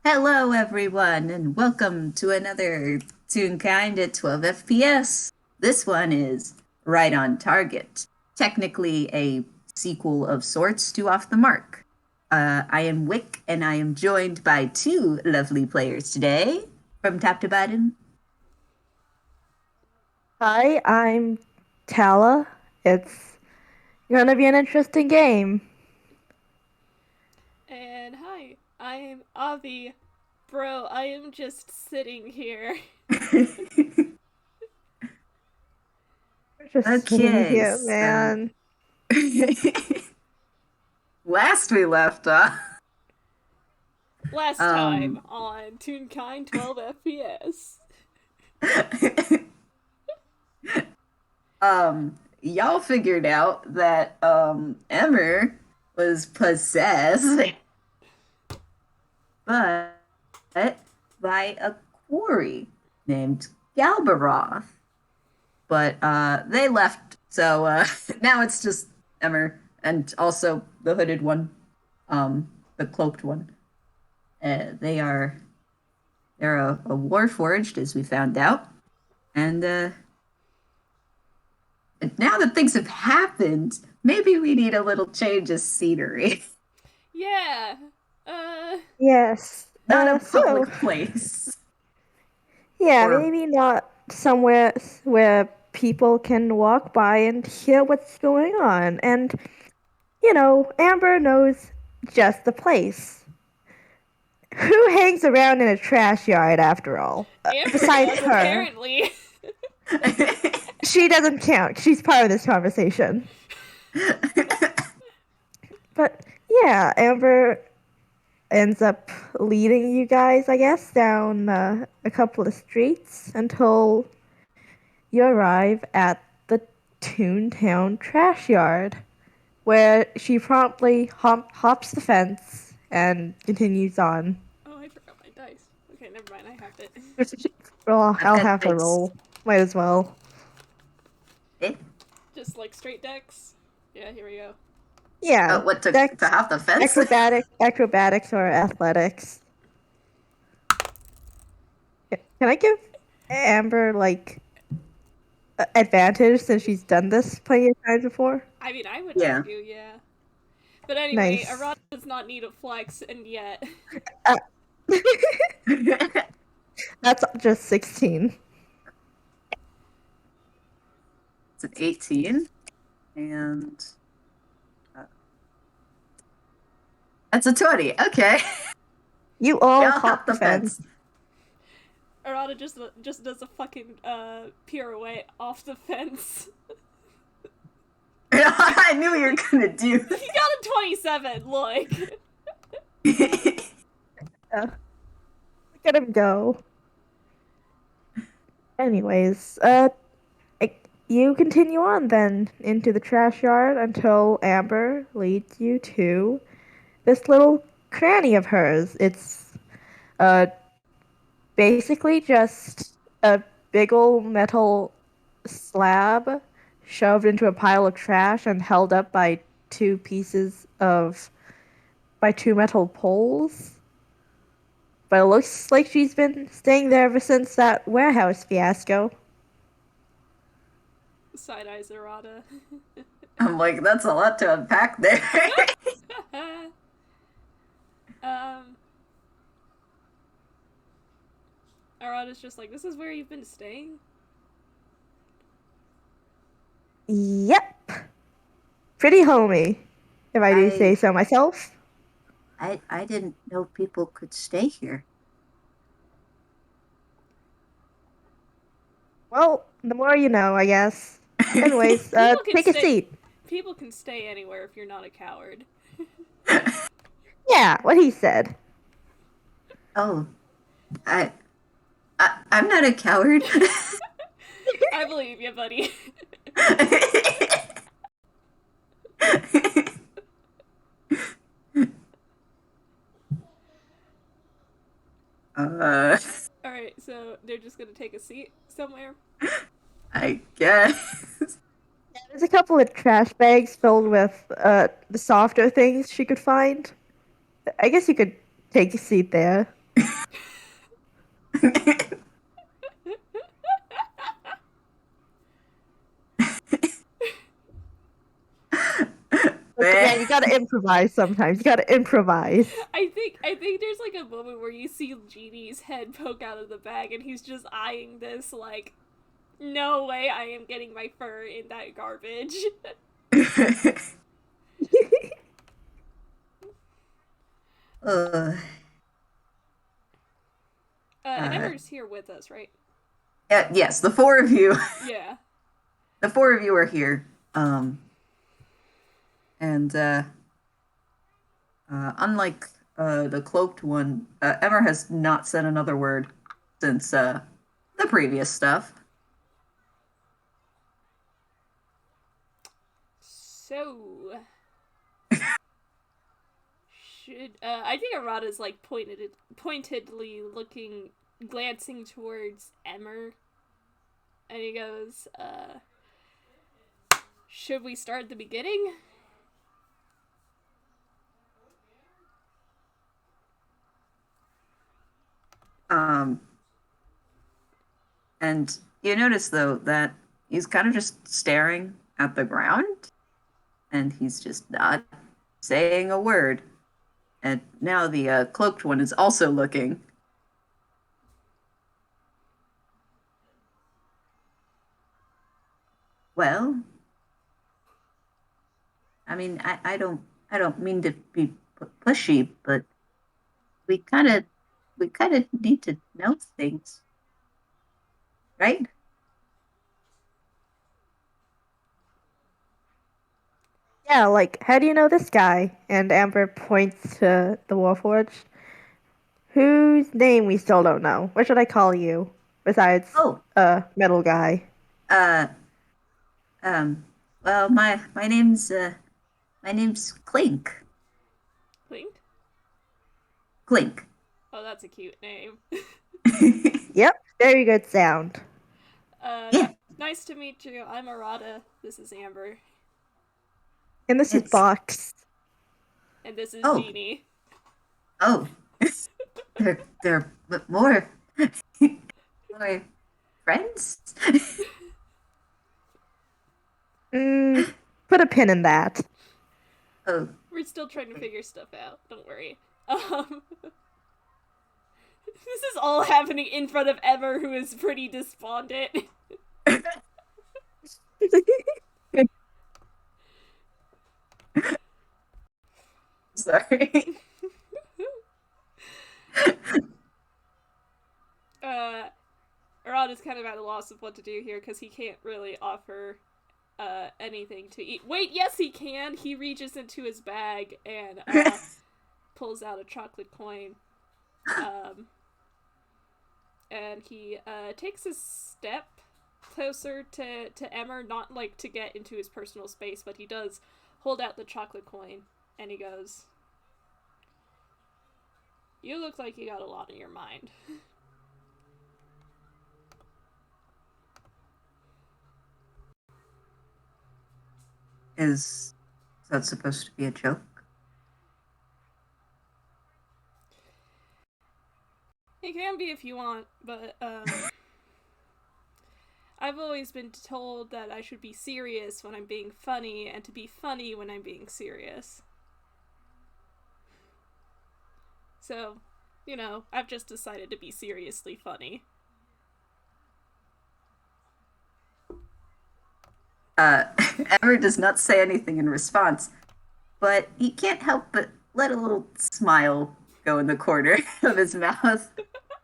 Hello, everyone, and welcome to another Toonkind at 12 FPS. This one is right on target. Technically, a sequel of sorts to Off the Mark. I am Wick, and I am joined by two lovely players today from top to bottom. Hi, I'm Tala. It's gonna be an interesting game. And hi, I'm Avi. Bro, I am just sitting here. We're just sitting Okay, here, so man. last we left off, Last time um, on Toonkind 12 FPS. y'all figured out that Emmer was possessed, but by a quarry named Galbaroth. But they left, so now it's just Emmer and also the hooded one, the cloaked one. They're a warforged, as we found out, and now that things have happened, maybe we need a little change of scenery. Yeah. Uh, Yes. Not a So public place. yeah, Or maybe not somewhere where people can walk by and hear what's going on. And Amber knows just the place. Who hangs around in a trash yard after all? Amber Besides does, her, apparently. she doesn't count. She's part of this conversation. But yeah, Amber ends up leading you guys, I guess, down a couple of streets until you arrive at the Toontown trash yard, where she promptly hops the fence and continues on. Oh, I forgot my dice. Okay, never mind, I have it. Well, I've I'll got have her dice. roll. Might as well. Eh? Just like straight decks. Yeah, here we go. Yeah, What to dex, have the fence? acrobatics, or athletics. Can I give Amber like advantage since she's done this plenty of times before? I mean, I would Yeah. argue, yeah. But anyway, Nice. Arata does not need a flex, and yet. Uh, That's just 16. It's an 18, and uh, that's a 20. Okay. You all Y'all hop hop the the fence. fence. Arata just does a fucking pirouette off the fence. I knew you were gonna do He got a 27. Look. it. Look at him go. Anyways, you continue on then into the trash yard until Amber leads you to this little cranny of hers. It's uh basically just a big ol' metal slab shoved into a pile of trash and held up by two pieces of by two metal poles. But it looks like she's been staying there ever since that warehouse fiasco. Side eyes Arata. I'm like, that's a lot to unpack there. um, Arata's just like, this is where you've been staying? Yep. Pretty homey, if I do say I so myself. I didn't know people could stay here. Well, the more you know, I guess. Anyways, People can take a stay. seat. People can stay anywhere if you're not a coward. Yeah, what he said. Oh, I, I'm not a coward. I believe you, buddy. uh, Alright, so they're just gonna take a seat somewhere. I guess. There's a couple of trash bags filled with the softer things she could find. I guess you could take a seat there. Look, man, you gotta improvise sometimes. You gotta improvise. I think there's like a moment where you see Genie's head poke out of the bag and he's just eyeing this like, no way I am getting my fur in that garbage. uh, And uh, Ember's here with us, right? yes, the four of you. Yeah. The four of you are here. And unlike the cloaked one, Emmer has not said another word since the previous stuff. So should I think Arata's like pointedly looking, glancing towards Emmer, and he goes, "Should we start at the beginning?" Um, and you notice though that he's kind of just staring at the ground, and he's just not saying a word. And now the cloaked one is also looking. Well, I mean, I don't mean to be pushy, but we kind of we kind of need to know things, right? Yeah, like, how do you know this guy? And Amber points to the Warforged. Whose name we still don't know. What should I call you? Besides, Oh, metal guy. uh, um, well, my name's Clink. Clink? Clink. Oh, that's a cute name. Yep, very good sound. Yeah, Nice to meet you. I'm Arata. This is Amber. And this is it's Box. And this is oh Genie. oh, they're more more friends. Put a pin in that. Oh, We're still trying to figure stuff out. Don't worry. This is all happening in front of Emmer, who is pretty despondent. sorry. uh, Rod is kind of at a loss of what to do here because he can't really offer anything to eat. Wait, yes, he can. He reaches into his bag and pulls out a chocolate coin. And he takes a step closer to Emmer, not like to get into his personal space, but he does hold out the chocolate coin, and he goes, "You look like you got a lot on your mind." Is that supposed to be a joke? It can be if you want, but I've always been told that I should be serious when I'm being funny, and to be funny when I'm being serious. So, I've just decided to be seriously funny. Emmer does not say anything in response, but he can't help but let a little smile go in the corner of his mouth,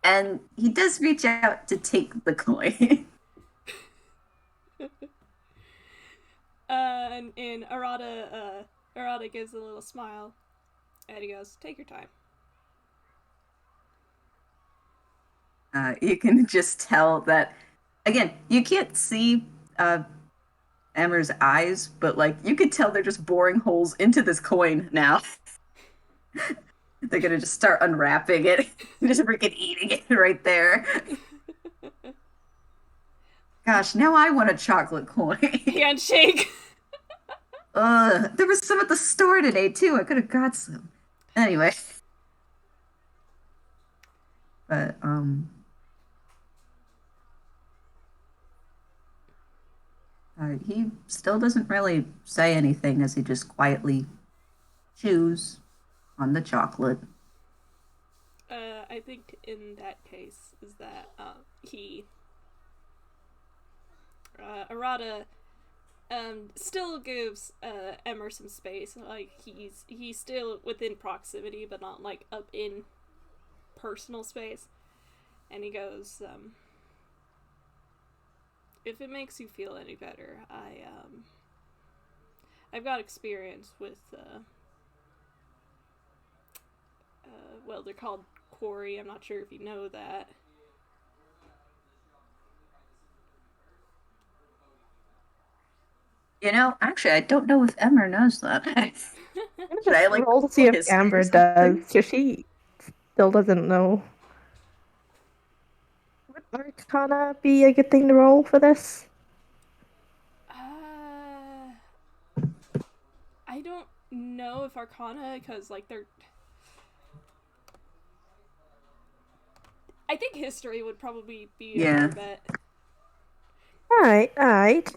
and he does reach out to take the coin. And Arata gives a little smile, and he goes, "Take your time." You can just tell that, again, you can't see Emmer's eyes, but like you could tell they're just boring holes into this coin now. They're gonna just start unwrapping it, just freaking eating it right there. Gosh, now I want a chocolate coin. Handshake. There was some at the store today too. I could have got some. Anyway, but He still doesn't really say anything as he just quietly chews on the chocolate. I think in that case is that he Arata still gives Emmer some space. Like he's still within proximity, but not like up in personal space. And he goes, "If it makes you feel any better, I've got experience with well, they're called quarry. I'm not sure if you know that." Actually, I don't know if Emmer knows that. I'm gonna Should I just like roll to see roll if history or Amber does, something? because she still doesn't know. Would Arcana be a good thing to roll for this? I don't know if Arcana, because like they're. I think history would probably be a better Yeah, bet. Alright, alright.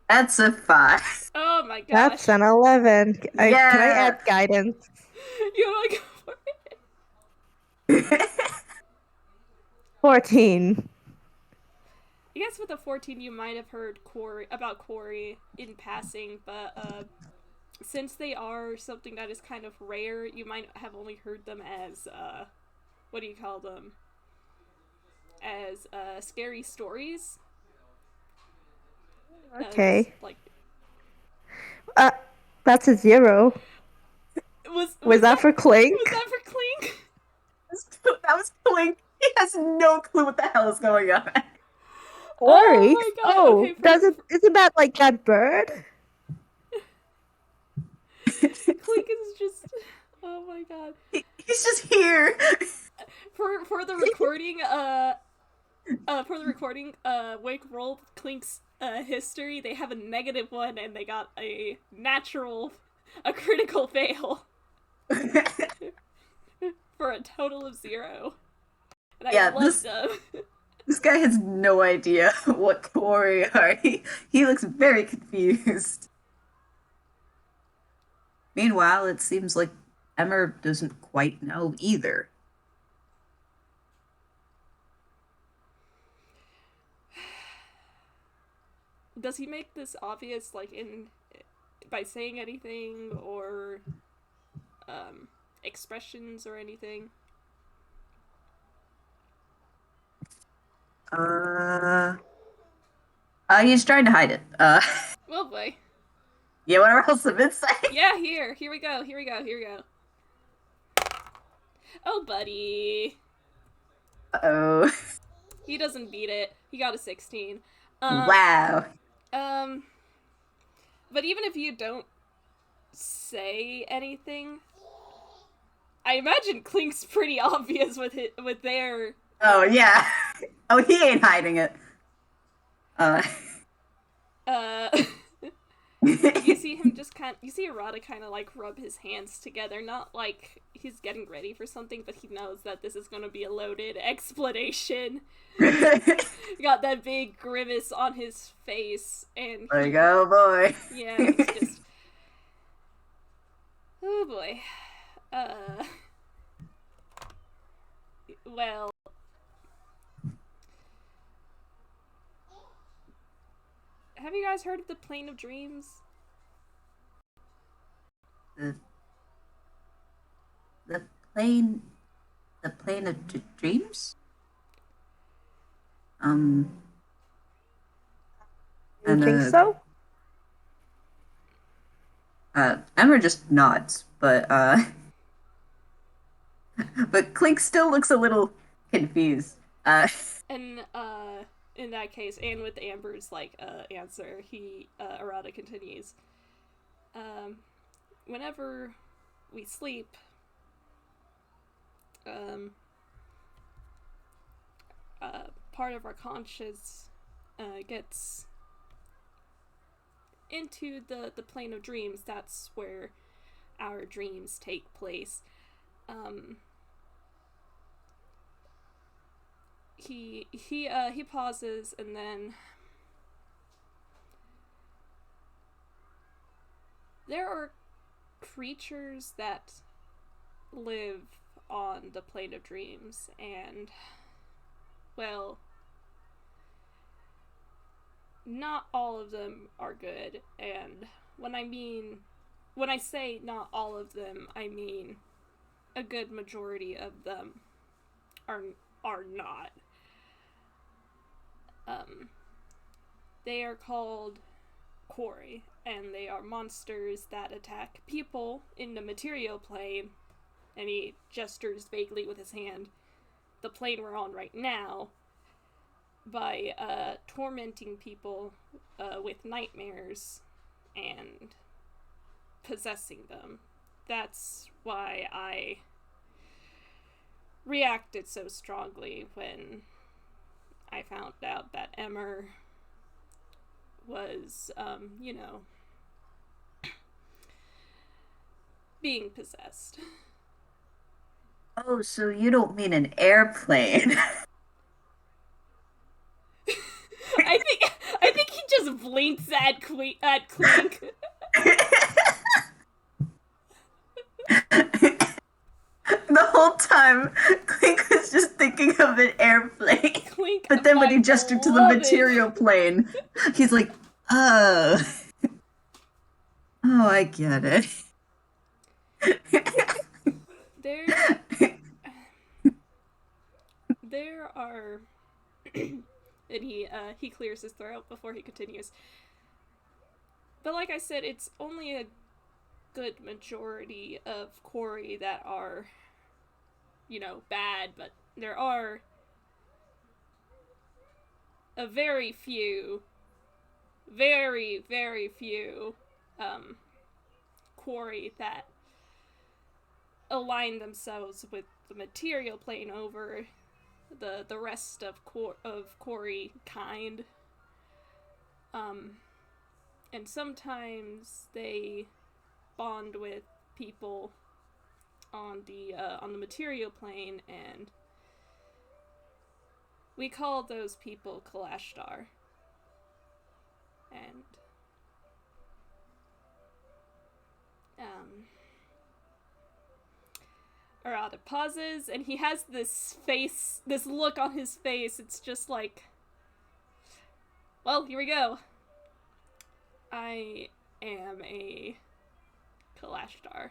that's a 5. Oh my That's gosh. an 11. Can I Yeah. add guidance? You like 14. I guess with a 14 you might have heard about Quarry in passing, but since they are something that is kind of rare, you might have only heard them as what do you call them? As scary stories. Okay. Like Uh, that's a 0. Was was that that for was Clink? that for Clink? That was Clink. He has no clue what the hell is going on. Oh Quarry? my god. Oh, Okay, isn't that like that bird? Clink is just oh my god. He's just here. For the recording, Wick rolled Clink's history. They have a -1 and they got a critical fail for a total of 0. And I Yeah, loved them. this guy has no idea what Corey are. He looks very confused. Meanwhile, it seems like Emmer doesn't quite know either. Does he make this obvious, like in by saying anything or expressions or anything? Uh, he's trying to hide it. Oh boy. Yeah, whatever else the bit say. Yeah, here we go, here we go, here we go. Oh, buddy. Oh, He doesn't beat it. He got a 16. Um, wow. um, but even if you don't say anything, I imagine Clink's pretty obvious with their. Oh yeah. Oh, he ain't hiding it. Uh, Uh, you see him you see Arata kind of like rub his hands together, not like he's getting ready for something, but he knows that this is gonna be a loaded explanation. He got that big grimace on his face, and like, oh boy. yeah, he's just, oh boy. Well, have you guys heard of the Plane of Dreams? the, the plane, the plane of dreams. Um, You and think so? Emmer just nods, but Clink still looks a little confused. And in that case, and with Amber's like answer, Arata continues. Um, Whenever we sleep, um, part of our conscious gets into the plane of dreams. That's where our dreams take place. Um, he pauses, and then there are creatures that live on the plane of dreams, and, well, not all of them are good. And when I say not all of them, I mean a good majority of them are not. They are called Quarry, and they are monsters that attack people in the material plane, and he gestures vaguely with his hand, the plane we're on right now, by tormenting people with nightmares and possessing them. That's why I reacted so strongly when I found out that Emmer was, being possessed. Oh, so you don't mean an airplane. I think he just blinks at Clink. The whole time, Clink was just thinking of an airplane. Clink, But then when my he gestured to the beloved. material plane, he's like, oh. Oh, I get it. There are and he clears his throat before he continues. But like I said, it's only a good majority of Quarry that are, bad, but there are a very few, very, very few Quarry that align themselves with the material plane over the rest of Quarry kind. And sometimes they bond with people on the material plane, and we call those people Kalashtar. And Arata pauses, and he has this look on his face. It's just like, well, here we go. I am a Kalashtar.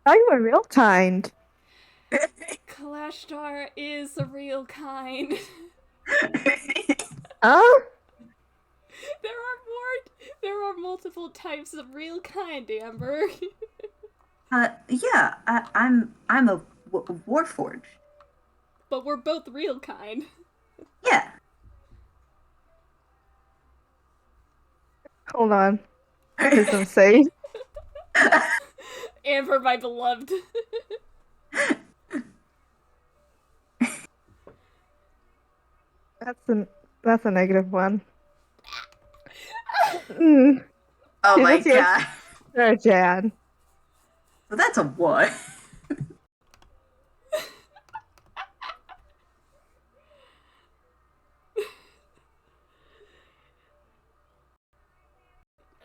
Are you a real kind? Kalashtar is a real kind. Huh? There are multiple types of real kind, Amber. Yeah, I'm a warforged. But we're both real kind. Yeah. Hold on. This is insane. Amber, my beloved. That's a negative one. Mm. Oh my What's your god. sure, Jan? So that's a what?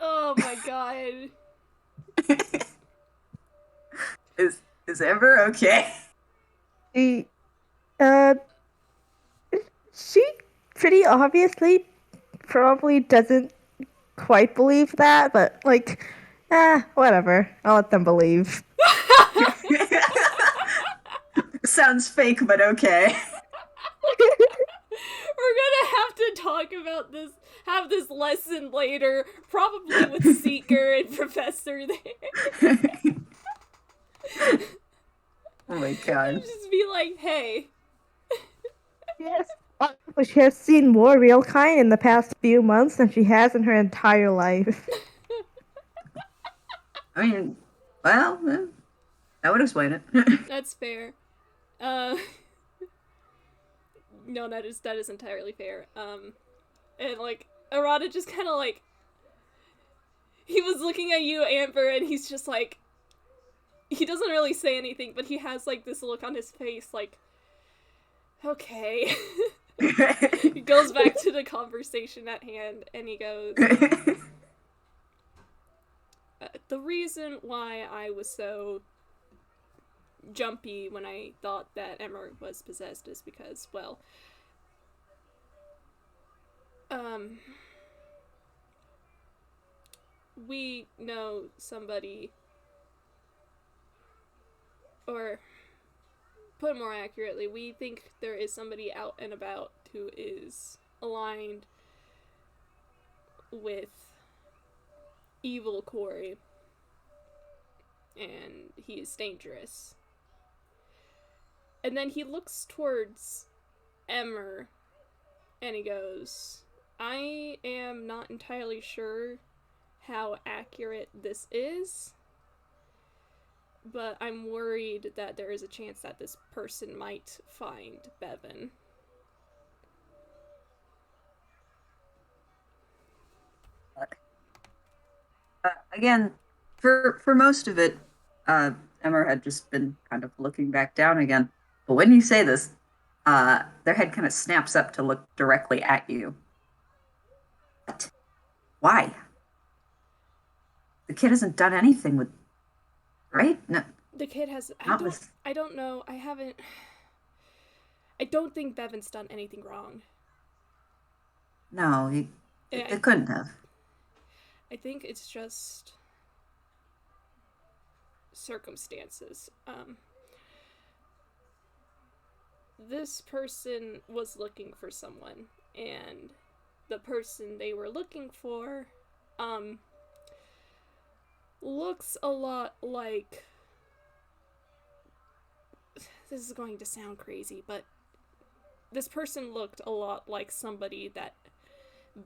Oh my god. Is Ember okay? She, uh, she pretty obviously probably doesn't quite believe that, but like, whatever. I'll let them believe. Sounds fake, but okay. We're gonna have to talk about this, have this lesson later, probably with Seeker and Professor there. Oh my god. Just be like, hey. Yes. She has seen more real kind in the past few months than she has in her entire life. I mean, well, that would explain it. That's fair. No, that is entirely fair. And like, Arata just kind of like, he was looking at you, Amber, and he's just like, he doesn't really say anything, but he has like this look on his face, like, okay. He goes back to the conversation at hand, and he goes, the reason why I was so jumpy when I thought that Emmer was possessed is because, well, we know somebody, or put it more accurately, we think there is somebody out and about who is aligned with evil Corey, and he is dangerous. And then he looks towards Emmer, and he goes, I am not entirely sure how accurate this is, but I'm worried that there is a chance that this person might find Bevan. Again, for most of it, Emmer had just been kind of looking back down again. But when you say this, their head kind of snaps up to look directly at you. What? Why? The kid hasn't done anything with, right? No, The kid has. not with. I don't know. I haven't. I don't think Bevan's done anything wrong. No, they couldn't have. I think it's just circumstances. This person was looking for someone, and the person they were looking for, looks a lot like. This is going to sound crazy, but this person looked a lot like somebody that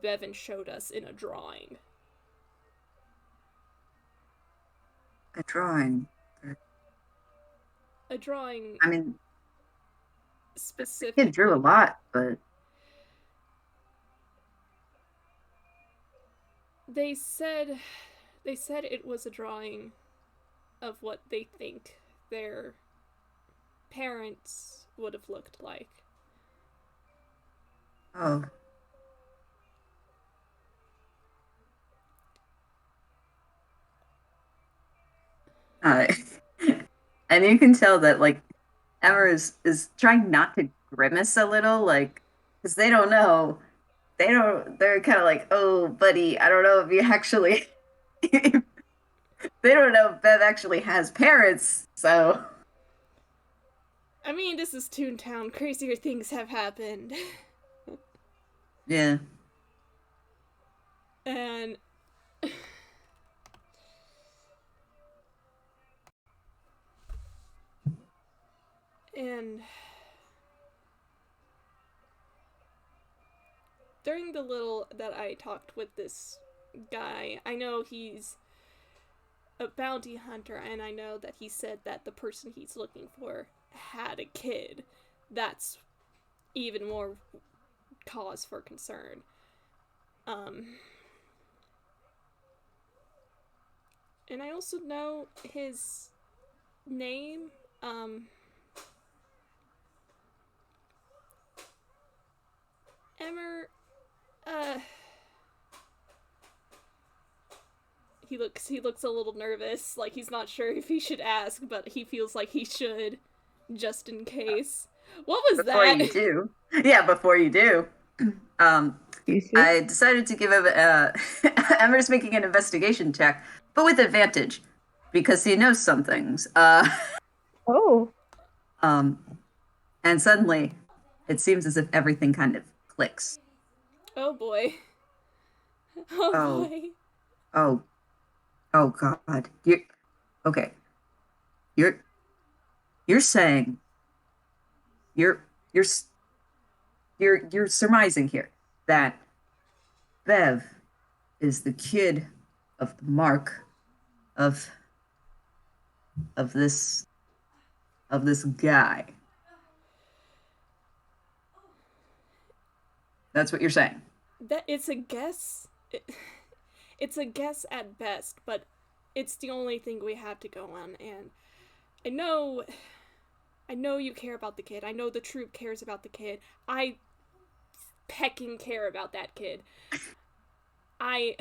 Bevan showed us in a drawing. A drawing. A drawing. I mean, specifically. Kid drew a lot, but They said it was a drawing of what they think their parents would have looked like. oh. And you can tell that like Emmer is trying not to grimace a little, like because they don't know. They're kind of like, oh, buddy, I don't know if you actually. They don't know if Bev actually has parents, so. I mean, this is Toontown. Crazier things have happened. Yeah. And during the little that I talked with this guy, I know he's a bounty hunter, and I know that he said that the person he's looking for had a kid. That's even more cause for concern. And I also know his name. Emmer, he looks a little nervous, like he's not sure if he should ask, but he feels like he should, just in case. What was Before that? you do. Yeah, before you do. I decided to give him Emmer's making an investigation check, but with advantage because he knows some things. Oh. And suddenly, it seems as if everything kind of clicks. Oh boy. Oh, Oh. boy. Oh God. Okay. You're saying you're surmising here that Bev is the kid of the mark of this guy. That's what you're saying. That it's a guess. It's a guess at best, but it's the only thing we have to go on, and I know you care about the kid. I know the troop cares about the kid. I pecking care about that kid. I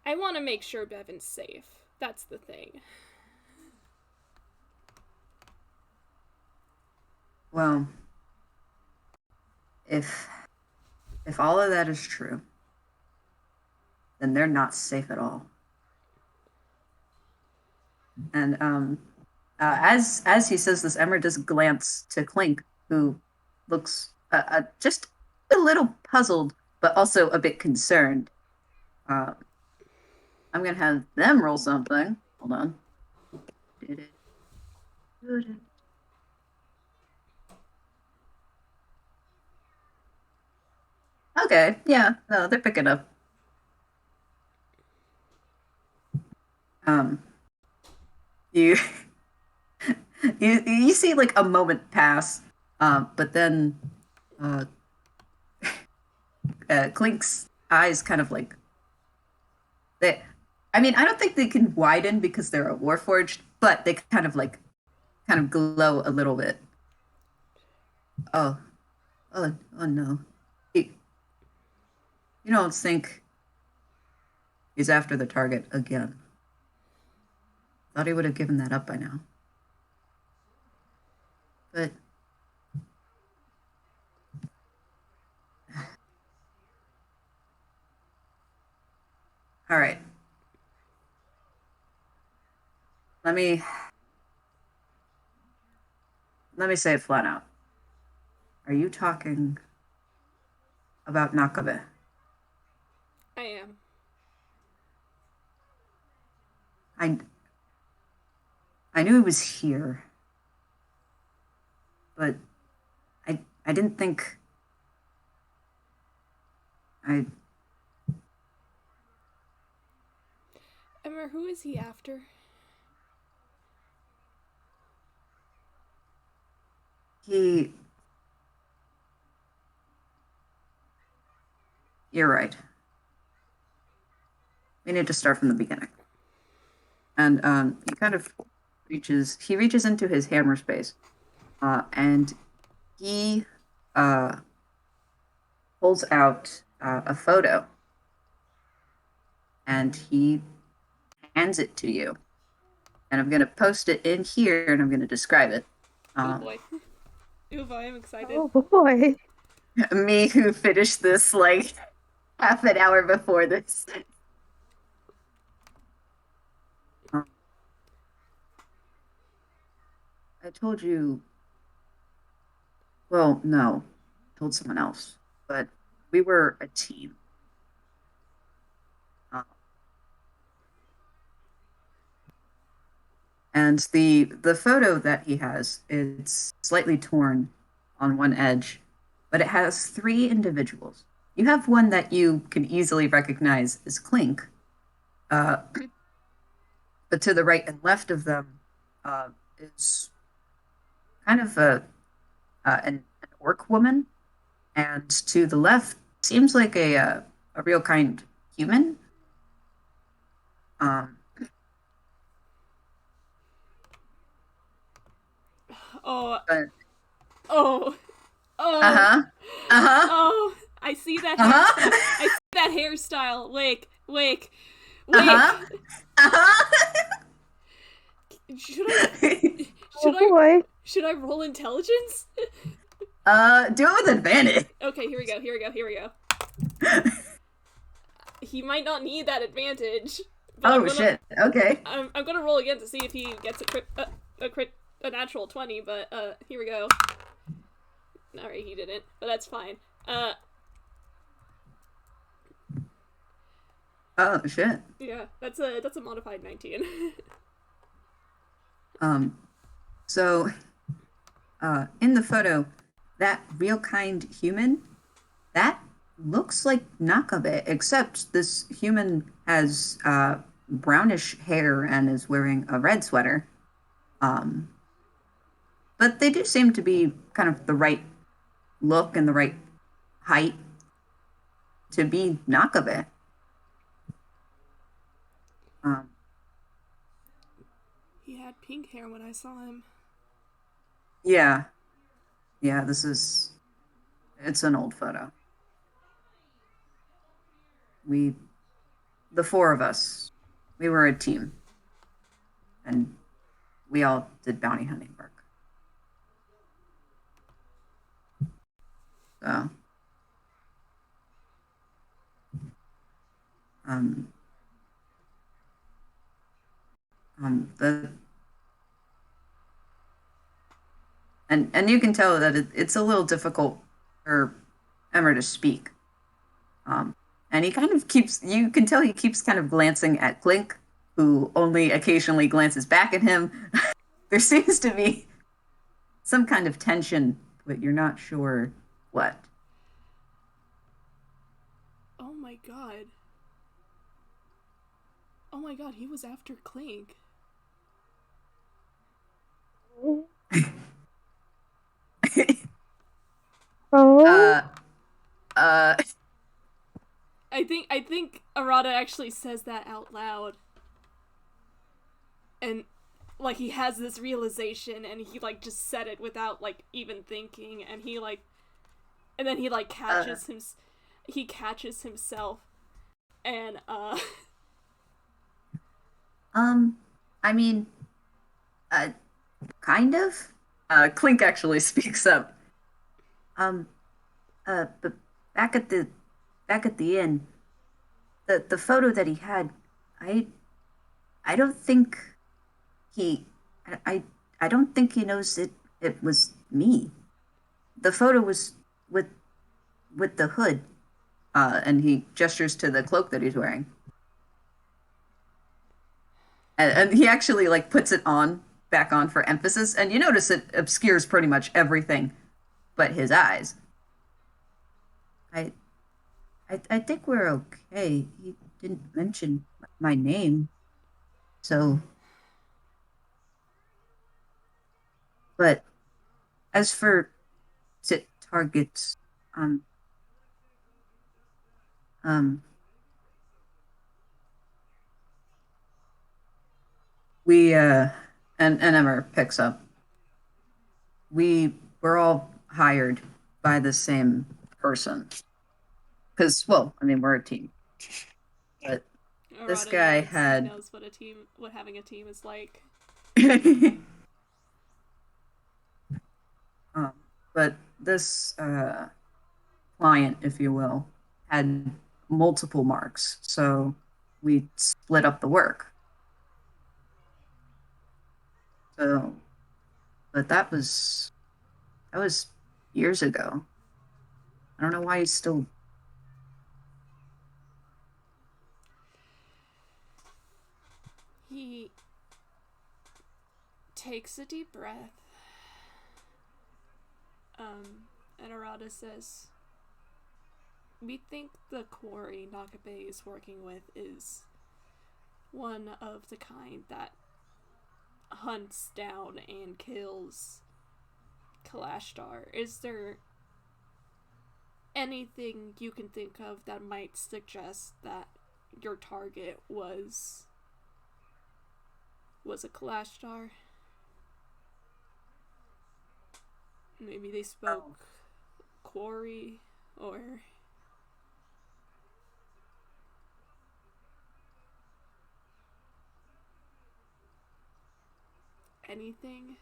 want to make sure Bevan's safe. That's the thing. Well, if all of that is true, then they're not safe at all. And as he says this, Emmer does glance to Clink, who looks just a little puzzled, but also a bit concerned. I'm gonna have them roll something. Hold on. Okay, yeah, no, they're picking up. You you see like a moment pass, but then Clink's eyes kind of like they. I mean, I don't think they can widen because they're a warforged, but they kind of glow a little bit. Oh, oh no! You don't think he's after the target again? Thought he would have given that up by now. But all right. Let me say it flat out. Are you talking about Nakabe? I am. I knew he was here, but I didn't think I. Emmer, who is he after? You're right. We need to start from the beginning. And he kind of reaches into his hammer space, and he pulls out a photo, and he hands it to you. And I'm gonna post it in here, and I'm gonna describe it. Oh boy. Ooh boy, I'm excited. Oh boy. Me who finished this like half an hour before this. I told you. Well, no, I told someone else, but we were a team. Uh, and the photo that he has, it's slightly torn on one edge, but it has three individuals. You have one that you can easily recognize as Clink, uh, but to the right and left of them is kind of an orc woman, and to the left seems like a real kind human. Um, Oh. but Oh. uh Oh. huh, uh huh, Oh. I see that uh hairstyle. huh, I see that hairstyle. Wick. Wick. uh Wick. huh, uh huh. Should I Oh boy. should I roll intelligence? Do it with advantage. Okay, here we go. He might not need that advantage. But Oh shit. Okay. I'm gonna roll again to see if he gets a natural 20, but here we go. Alright, he didn't, but that's fine. Oh shit. Yeah, that's a modified 19. So in the photo, that real kind human, that looks like Nakabe, except this human has brownish hair and is wearing a red sweater. Um, but they do seem to be kind of the right look and the right height to be Nakabe. Um, pink hair when I saw him. Yeah, yeah. It's an old photo. We, the four of us, we were a team, and we all did bounty hunting work. So, um, the and you can tell that it's a little difficult for Emmer to speak. Um, and he kind of keeps, you can tell he keeps kind of glancing at Clink, who only occasionally glances back at him. There seems to be some kind of tension, but you're not sure what. Oh my god. Oh my god, he was after Clink. Oh. uh, uh, I think Arata actually says that out loud. And like he has this realization and he like just said it without like even thinking and he like and then he like uh, catches himself and um, I mean, uh, kind of. Clink actually speaks up. Um, but back at the back at the inn, the photo that he had, I I don't think he, I I, I don't think he knows it was me. The photo was with with the hood, and he gestures to the cloak that he's wearing, and he actually like puts it on back on for emphasis, and you notice it obscures pretty much everything but his eyes. I I think we're okay. He didn't mention my name, so. But as for targets, um, um, we and Emmer picks up. We were all hired by the same person because, well, I mean, we're a team. But this Arata guy nods. He had, knows what having a team is like. um, but this client, if you will, had multiple marks, so we split up the work. So, but that was years ago. I don't know why he's still. He takes a deep breath. And Arata says, "We think the quarry Nakabe is working with is one of the kind that hunts down and kills Kalashtar. Is there anything you can think of that might suggest that your target was a Kalashtar? Maybe they spoke Oh. quarry or anything."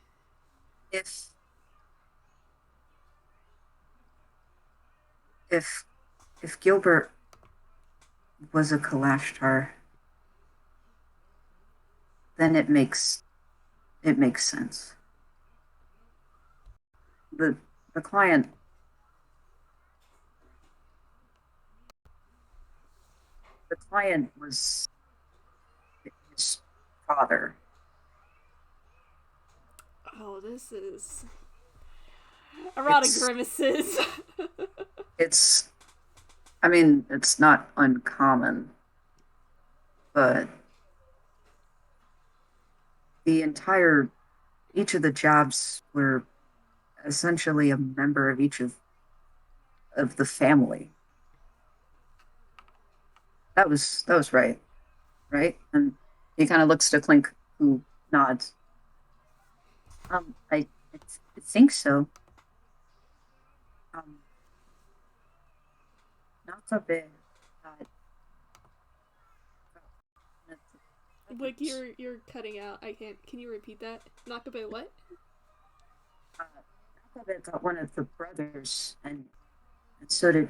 If if if Gilbert was a Kalashtar, then it makes sense. The the client the client was his father. Oh, this is. Arata It's grimaces. it's I mean, it's not uncommon, but the entire each of the jobs were essentially a member of each of the family. That was right, right? And he kind of looks to Clink, who nods. I think so. Um, not a bit. Uh, one of the Wick, brothers. you're cutting out. I can't. Can you repeat that? Nakabe what? Uh, not a bit got one of the brothers, and so did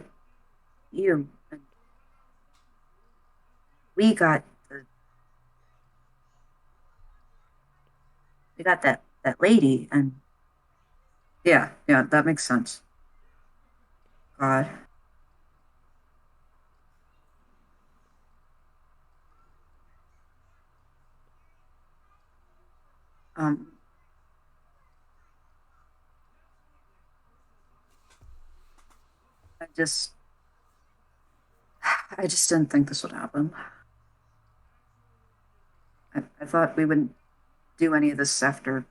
you. And we got the we got that lady, and yeah, that makes sense. God. Um, I just I just didn't think this would happen. I thought we wouldn't do any of this after,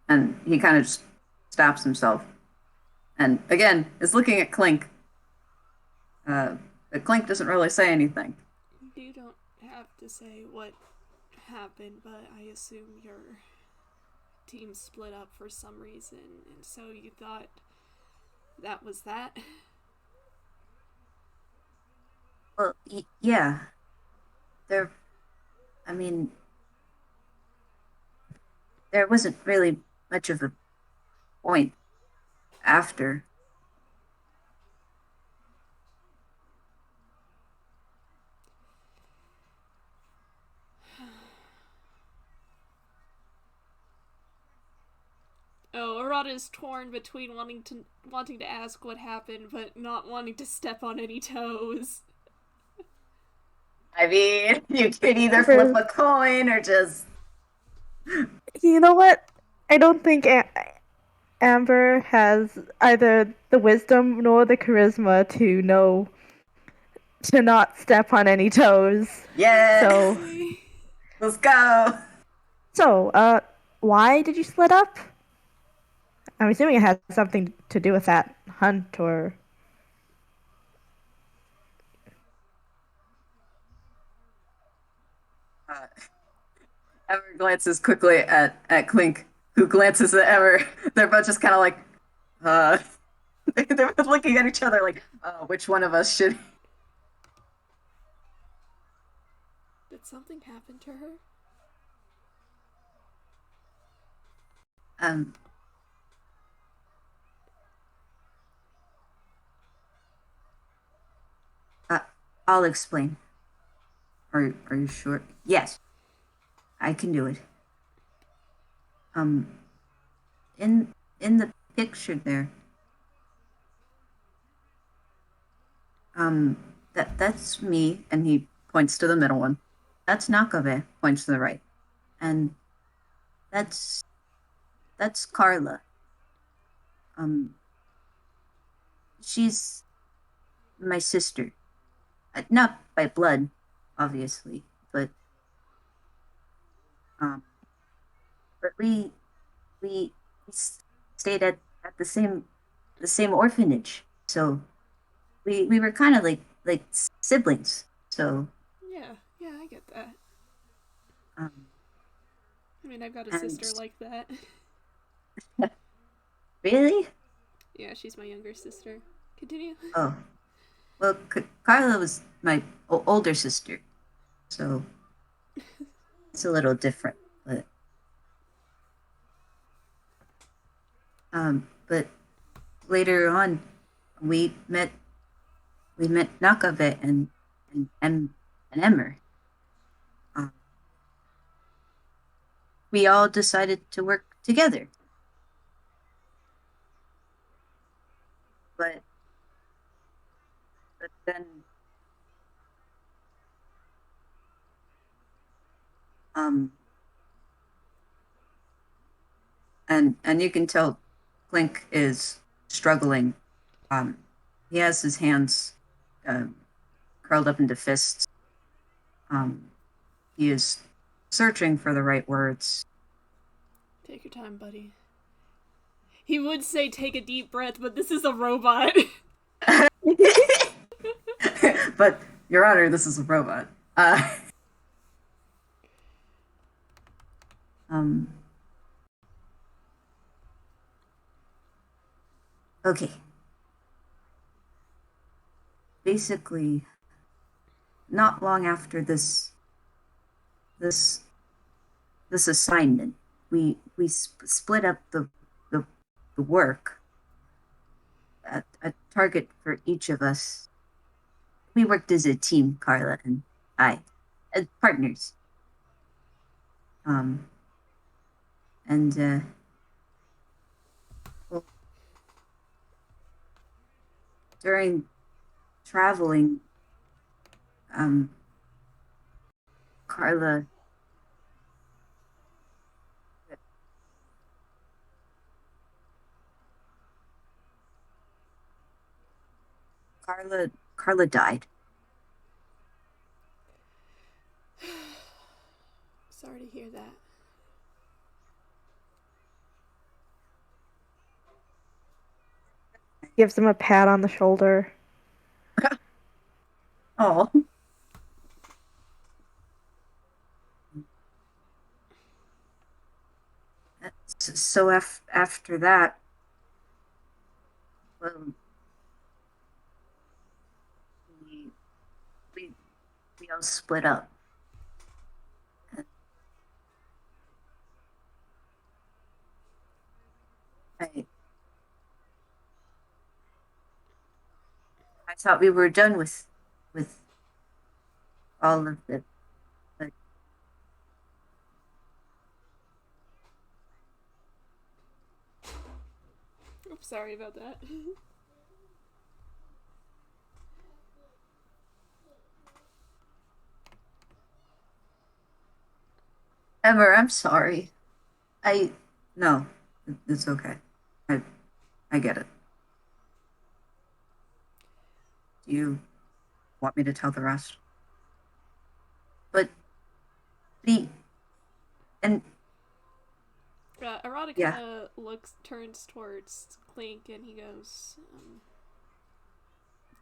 and he kind of just stops himself, and again is looking at Clink. But Clink doesn't really say anything. You don't have to say what happened, but I assume your team split up for some reason, and so you thought that was that. Well, yeah, there. I mean, there wasn't really much of a point after. Oh, Arata is torn between wanting to ask what happened, but not wanting to step on any toes. I mean, you could either flip Amber, a coin or just. you know what? I don't think Amber has either the wisdom nor the charisma to know to not step on any toes. Yeah, So, Exactly. let's go. so, why did you split up? I'm assuming it has something to do with that hunt or. Uh, Emmer glances quickly at Clink, who glances at Emmer. They're both just kind of like, uh, they're both looking at each other like, which one of us should. Did something happen to her? Um, uh, I'll explain. Are you sure? Yes, I can do it. Um, in the picture there, um, that's me, and he points to the middle one. That's Nakabe, points to the right, and that's that's Carla. Um, she's my sister. Not by blood, obviously, um, but we stayed at the same orphanage, so we were kind of like siblings. So Yeah, yeah, I get that. um, I mean, I've got a and sister like that. really, Yeah, she's my younger sister. Continue. oh well, Carla was my older sister, so it's a little different, but later on we met we met Nakabe and Emmer. Um, we all decided to work together, but then um and you can tell Clink is struggling. Um, he has his hands um, curled up into fists. Um, he is searching for the right words. Take your time, buddy. He would say take a deep breath, but this is a robot. But, Your Honor, this is a robot. Uh, Um, okay. Basically, not long after this this assignment, we split up the the work. A target for each of us. We worked as a team, Carla and I, as partners. Um, and well, during traveling, um, Carla Carla died. Sorry to hear that. Gives him a pat on the shoulder. Oh. So after that, well, we we we all split up. I I thought we were done with all of the Oops, sorry about that. Emmer, I'm sorry. I no, it's okay. I I get it. Do you want me to tell the rest? But the and Arata kind yeah, of turns towards Clink, and he goes,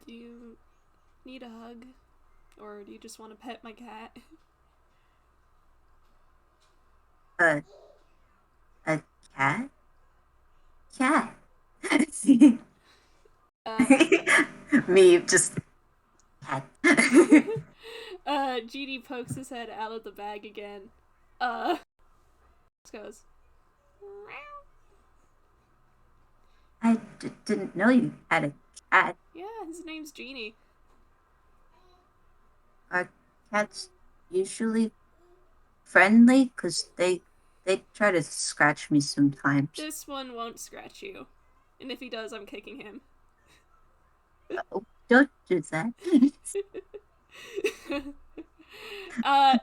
"Do you need a hug, or do you just want to pet my cat?" a a cat, cat. Um, Me just cat. Genie pokes his head out of the bag again. Uh, goes, "Meow." Didn't know you had a cat. Yeah, his name's Genie. Are cats usually friendly? Cause they try to scratch me sometimes. This one won't scratch you. And if he does, I'm kicking him. Oh, don't do that.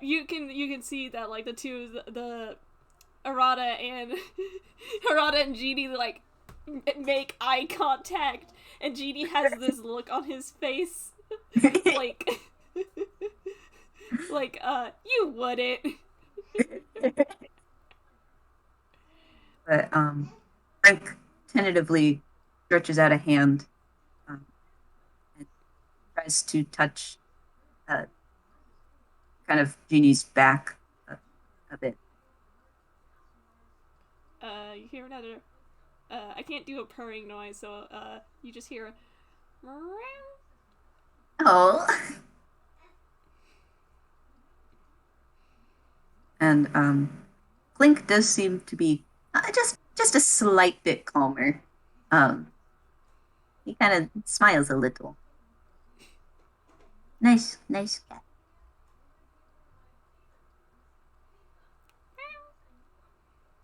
You can see that like the two the Arata and Arata and Genie like make eye contact, and Genie has this look on his face, like you wouldn't. But Frank tentatively stretches out a hand um, and tries to touch uh, kind of Jeannie's back a bit. You hear another. I can't do a purring noise, so you just hear a. Oh. And Clink does seem to be just a slight bit calmer. Um, he kind of smiles a little. Nice cat.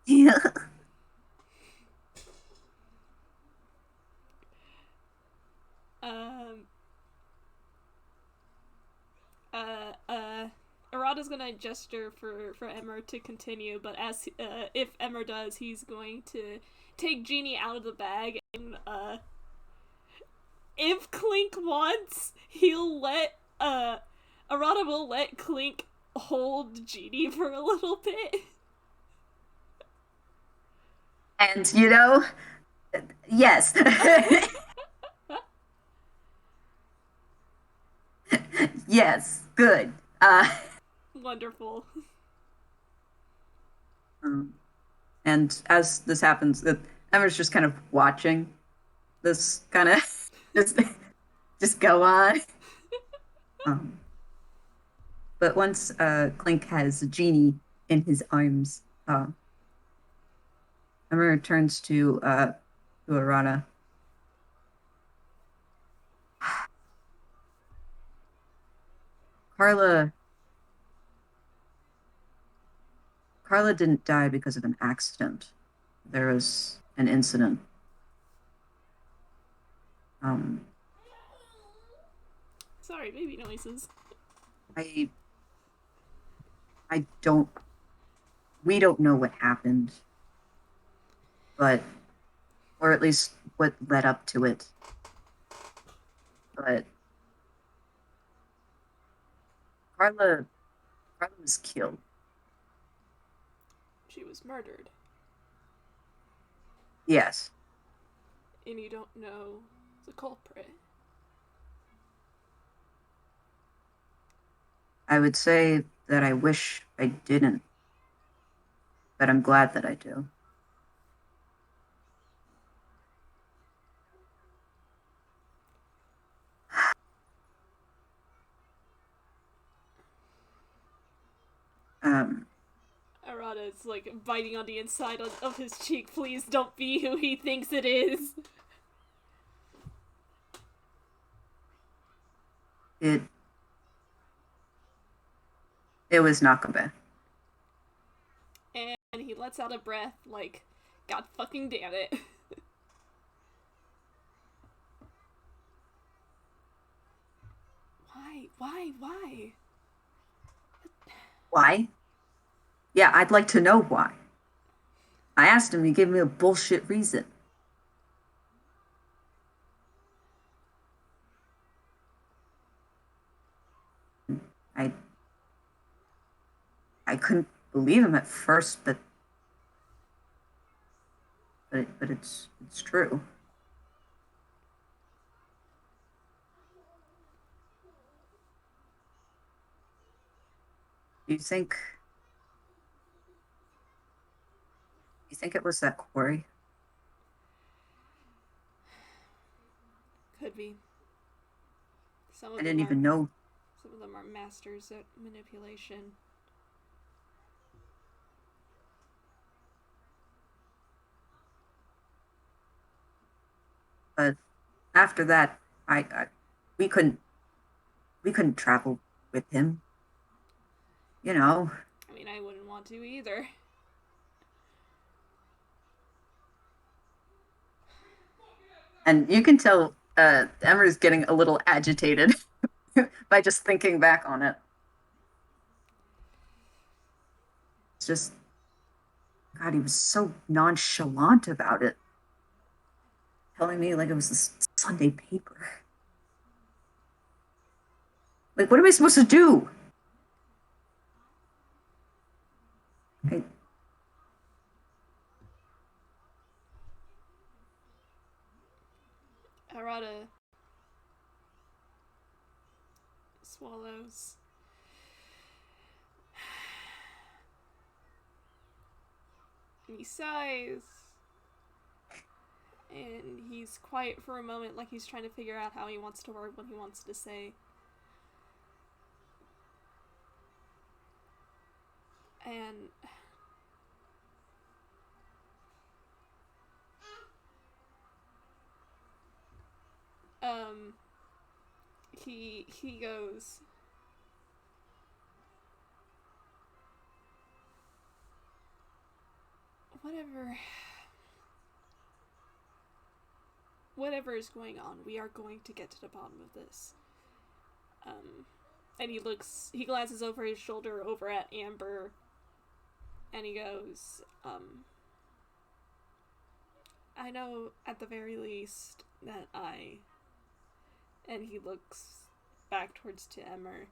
Yeah. Um. Arata's gonna gesture for Emmer to continue, but as if Emmer does, he's going to take Genie out of the bag, and if Clink wants, he'll let Arata will let Clink hold Genie for a little bit. And yes. Yes, good. Wonderful. Um, and as this happens, Emmer's just kind of watching this kind of just just go on. Um, but once Clink has a genie in his arms, Emmer turns to Arata. Carla Carla didn't die because of an accident. There was an incident. Um, Sorry, baby noises. I I don't. We don't know what happened, but or at least what led up to it. But Carla Carla was killed. She was murdered. Yes, And you don't know the culprit. I would say that I wish I didn't, but I'm glad that I do. Um, Arata is like biting on the inside of his cheek. Please don't be who he thinks it is. it it was Nakabe. And he lets out a breath like, God fucking damn it. Why? Why? Why? Why? Yeah, I'd like to know why. I asked him. He gave me a bullshit reason. I I couldn't believe him at first, but it's true. Do you think it was that quarry? Could be. Some I of them didn't are even know. some of them are masters at manipulation. But after that, I we couldn't we couldn't travel with him. You know, I mean, I wouldn't want to either. and you can tell Emmer's getting a little agitated by just thinking back on it. It's just God, he was so nonchalant about it, telling me like it was this Sunday paper. Like, what am I supposed to do? I, Arata swallows. And he sighs. And he's quiet for a moment, like he's trying to figure out how he wants to word what he wants to say. And um he goes, whatever whatever is going on, we are going to get to the bottom of this. And he glances over his shoulder over at Amber, and he goes, I know at the very least that and he looks back towards to Emmer,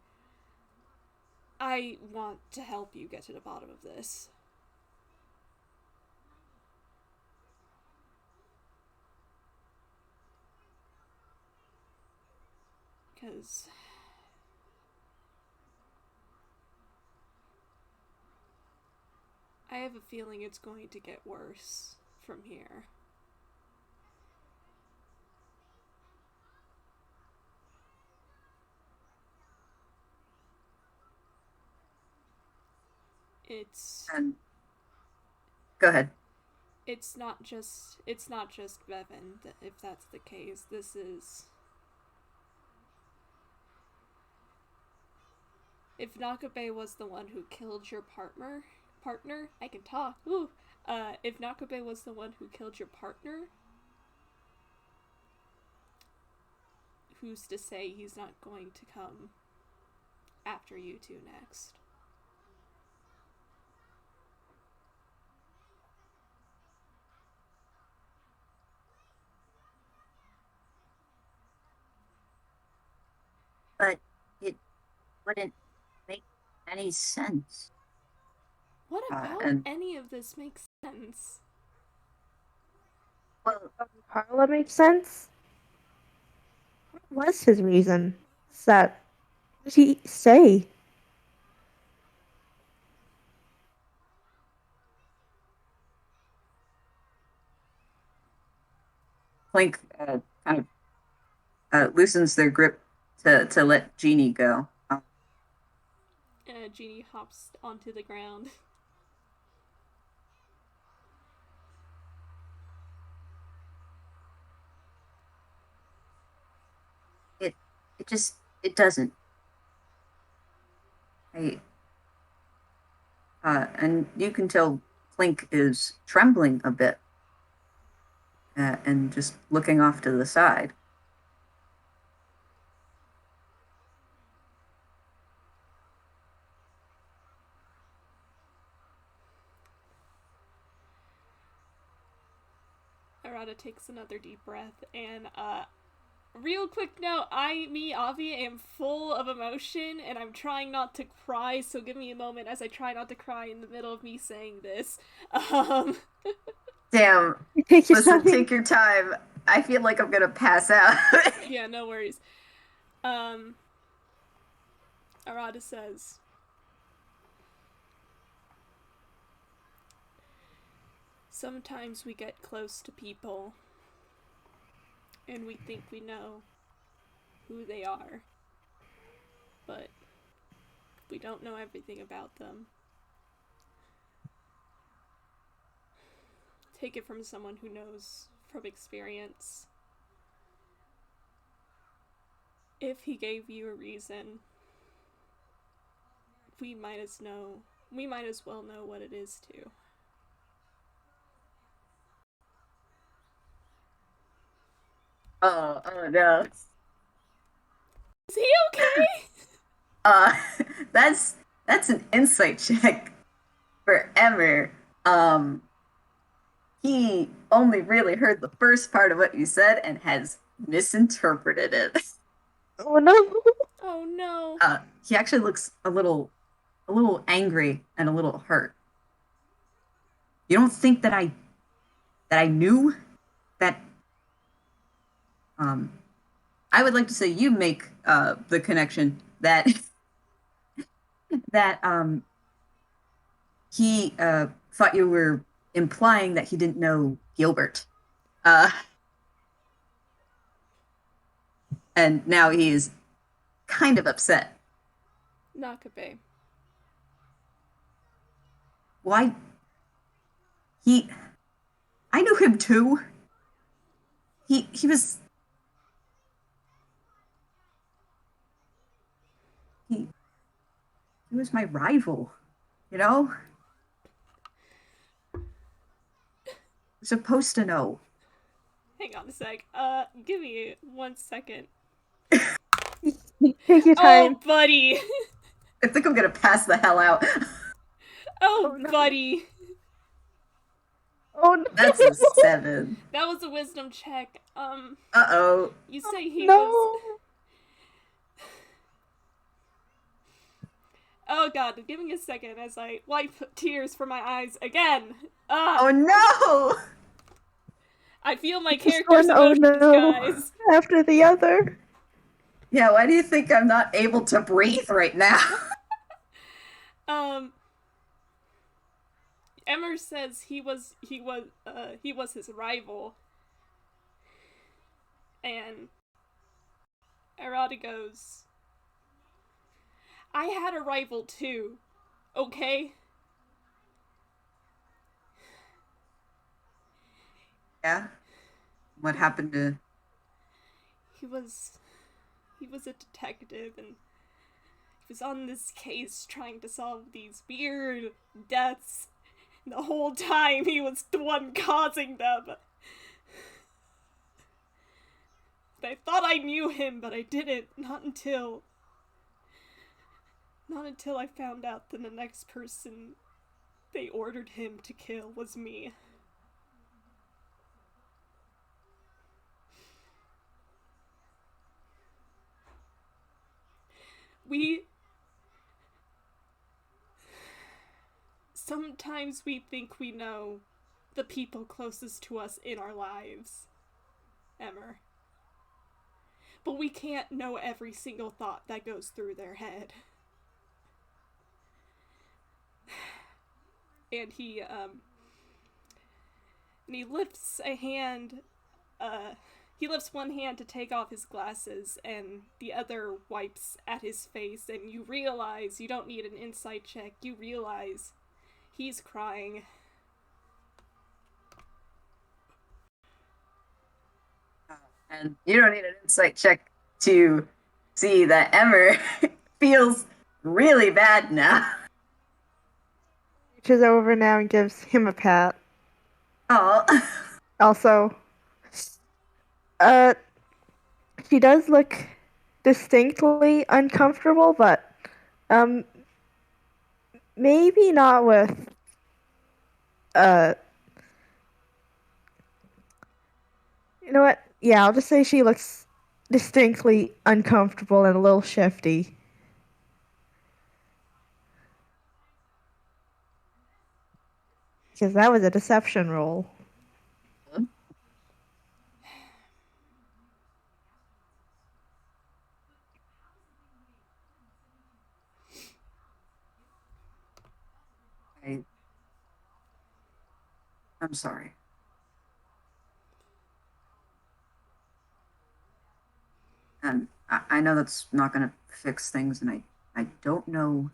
I want to help you get to the bottom of this. Because I have a feeling it's going to get worse from here. It's Go ahead. it's not just Bevan, if that's the case. This is, if Nakabe was the one who killed your partner, I can talk. Ooh. If Nakabe was the one who killed your partner, who's to say he's not going to come after you two next? But it wouldn't make any sense. What about and any of this makes sense? well, Carla makes sense. What was his reason? What did he say? Clink kind of loosens their grip to let Jeannie go. Jeannie hops onto the ground. It doesn't. And you can tell Clink is trembling a bit and just looking off to the side. Arata takes another deep breath and, real quick note, Avi, am full of emotion and I'm trying not to cry, so give me a moment as I try not to cry in the middle of me saying this. Damn. Take your Listen, time. take your time. I feel like I'm gonna pass out. Yeah, no worries. Arata says, sometimes we get close to people and we think we know who they are, but we don't know everything about them. Take it from someone who knows from experience. If he gave you a reason, we might as well know what it is too. Oh no. Is he okay? Uh, that's an insight check for Emmer. He only really heard the first part of what you said and has misinterpreted it. Oh no. Oh no. He actually looks a little angry and a little hurt. You don't think that I knew that? I would like to say you make the connection that that he thought you were implying that he didn't know Gilbert. And now he's kind of upset. Nakabe. Why? I knew him too. He was he was my rival, you know? You're supposed to know. Hang on a sec. Give me 1 second. Take your time. Oh, buddy. I think I'm gonna pass the hell out. Oh, no. buddy. Oh no. That's a 7. That was a wisdom check. Uh-oh. You say he no. was... Oh god, give me a second as I wipe tears from my eyes again. Oh no! I feel my Just character's one oh emotions, no guys. after the other. Yeah, why do you think I'm not able to breathe right now? Emmer says he was his rival, and Arata goes, I had a rival too, okay? Yeah? What happened to... He was a detective, and he was on this case trying to solve these weird deaths. The whole time he was the one causing them. I thought I knew him, but I didn't. Not until I found out that the next person they ordered him to kill was me. Sometimes we think we know the people closest to us in our lives, Emmer. But we can't know every single thought that goes through their head. And he lifts a hand, he lifts one hand to take off his glasses, and the other wipes at his face, and you realize, you don't need an insight check, you realize he's crying. And you don't need an insight check to see that Emmer feels really bad now. Reaches over now and gives him a pat. Oh. Also, she does look distinctly uncomfortable, but maybe not with you know what? Yeah, I'll just say she looks distinctly uncomfortable and a little shifty. Because that was a deception roll. I'm sorry. And I know that's not going to fix things, and I don't know...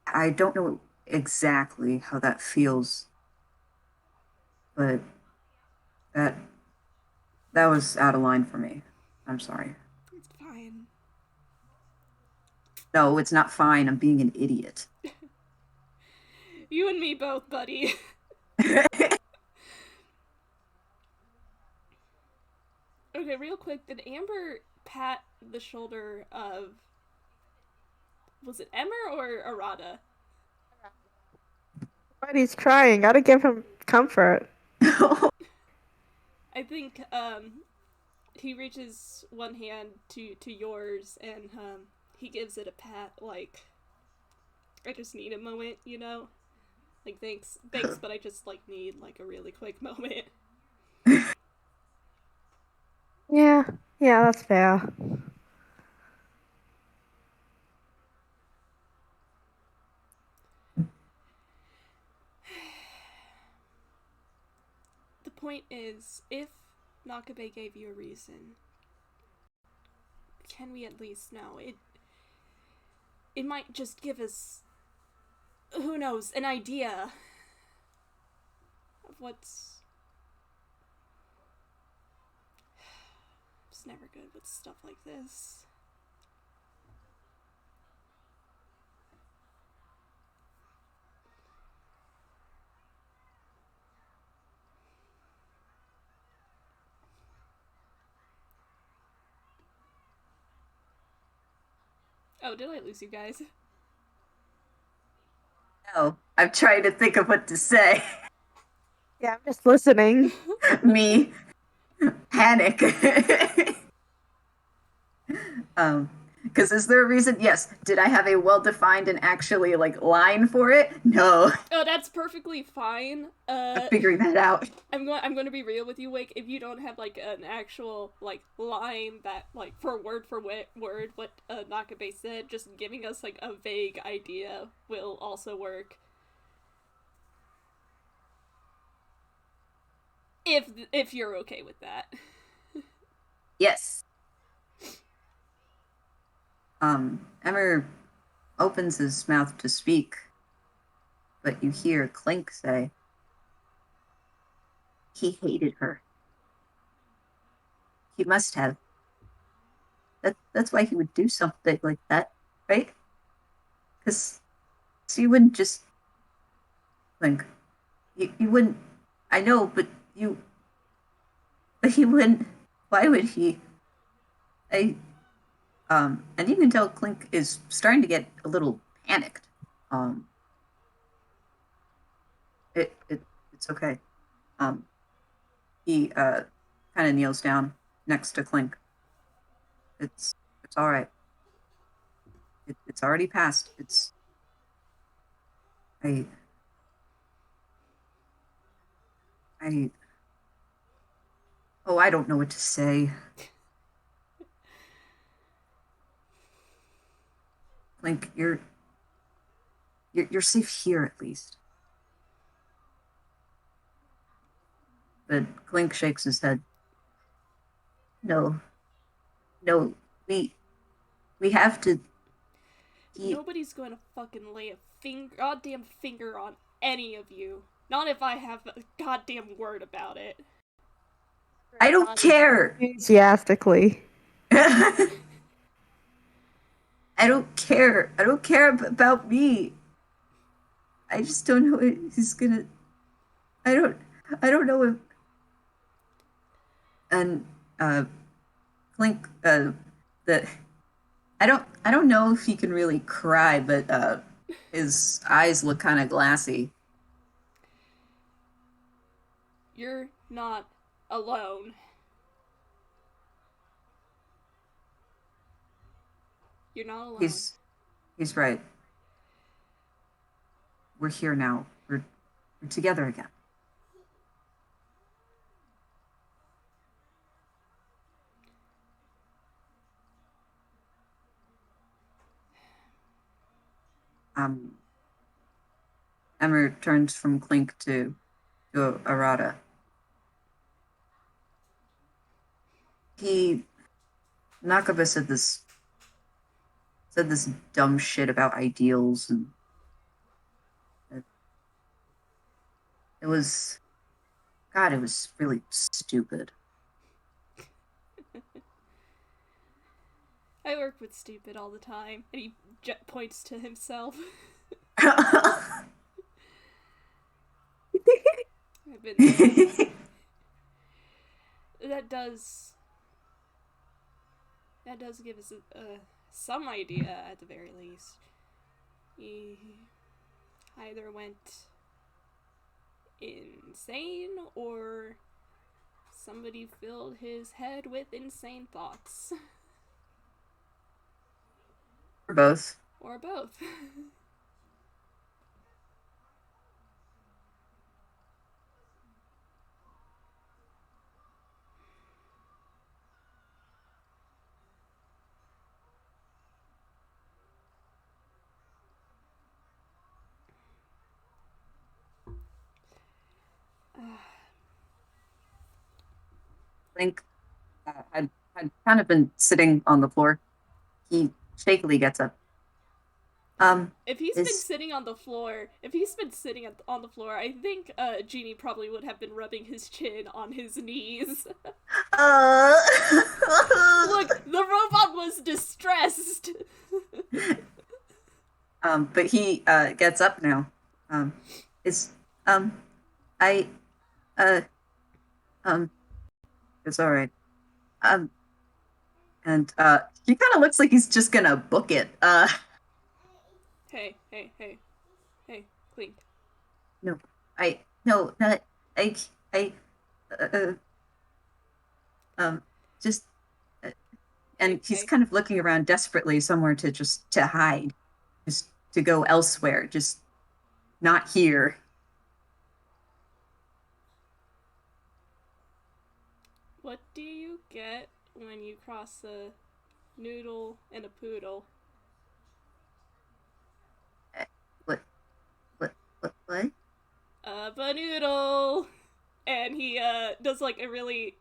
I don't know exactly how that feels, but that was out of line for me. I'm sorry. It's fine. No, it's not fine. I'm being an idiot. You and me both, buddy. Okay, real quick, did Amber pat the shoulder of... was it Emmer or Arata? But he's crying. Gotta give him comfort. I think, he reaches one hand to yours, and, he gives it a pat, like, I just need a moment, you know? Like, thanks, but I just, like, need, like, a really quick moment. Yeah, that's fair. The point is, if Nakabe gave you a reason, can we at least know? It might just give us, who knows, an idea of what's... It's never good with stuff like this. Oh, did I lose you guys? No, I'm trying to think of what to say. Yeah, I'm just listening. Me. Panic. Because is there a reason? Yes. Did I have a well-defined and actually, like, line for it? No. Oh, that's perfectly fine. I'm figuring that out. I'm going to be real with you, Wick. If you don't have, like, an actual, like, line that, like, for word what Nakabe said, just giving us, like, a vague idea will also work. If you're okay with that. Yes. Emmer opens his mouth to speak, but you hear Clink say, he hated her. He must have. That's why he would do something like that, right? Because you wouldn't just Clink. You wouldn't. I know, but he wouldn't. Why would he? I and you can tell Clink is starting to get a little panicked. Um, it's okay. Um, he kind of kneels down next to Clink. It's all right. It's already passed. I I I don't know what to say. Clink, you're safe here at least. But Clink shakes his head. No, no, we have to. Nobody's going to fucking lay a goddamn finger on any of you. Not if I have a goddamn word about it. I don't care. Enthusiastically. I don't care. I don't care about me. I just don't know if he's gonna. I don't. I don't know if. And Clink. That. I don't know if he can really cry, but his eyes look kind of glassy. You're not alone. You're not alone. He's right. We're here now. We're together again. Emmer turns from Clink to Arata. Nakaba said this dumb shit about ideals, and it was really stupid. I work with stupid all the time, and he points to himself. I've been there. That does give us some idea, at the very least. He either went insane, or somebody filled his head with insane thoughts. Or both. Or both. Clink had kind of been sitting on the floor. He shakily gets up. If he's been sitting on the floor, on the floor, I think Genie probably would have been rubbing his chin on his knees. Look, the robot was distressed. But he gets up now. It's it's all right. And he kind of looks like he's just gonna book it. Hey, Clink. No, not I, just, and he's kind of looking around desperately somewhere to hide, just to go elsewhere, just not here. What do you get when you cross a noodle and a poodle? What? A noodle and he does like a really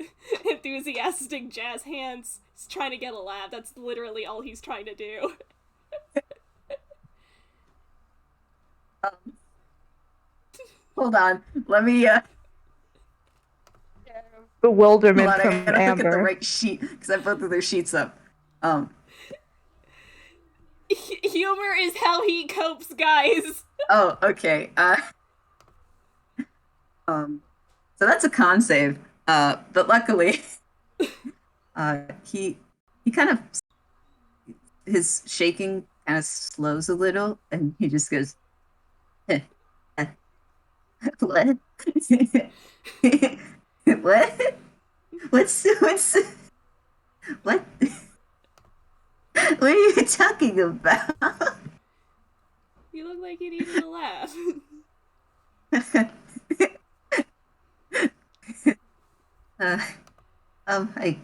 enthusiastic jazz hands. He's trying to get a laugh. That's literally all he's trying to do. Um, hold on. Let me hold Bewilderment on, I from gotta look at the Amber. right sheet because I have both of their sheets up. Um Humor is how he copes, guys. oh, okay. Um so that's a con save. But luckily uh he kind of his shaking kind of slows a little and he just goes what? What? What's what? What are you talking about? You look like you needed a laugh. uh, um, I,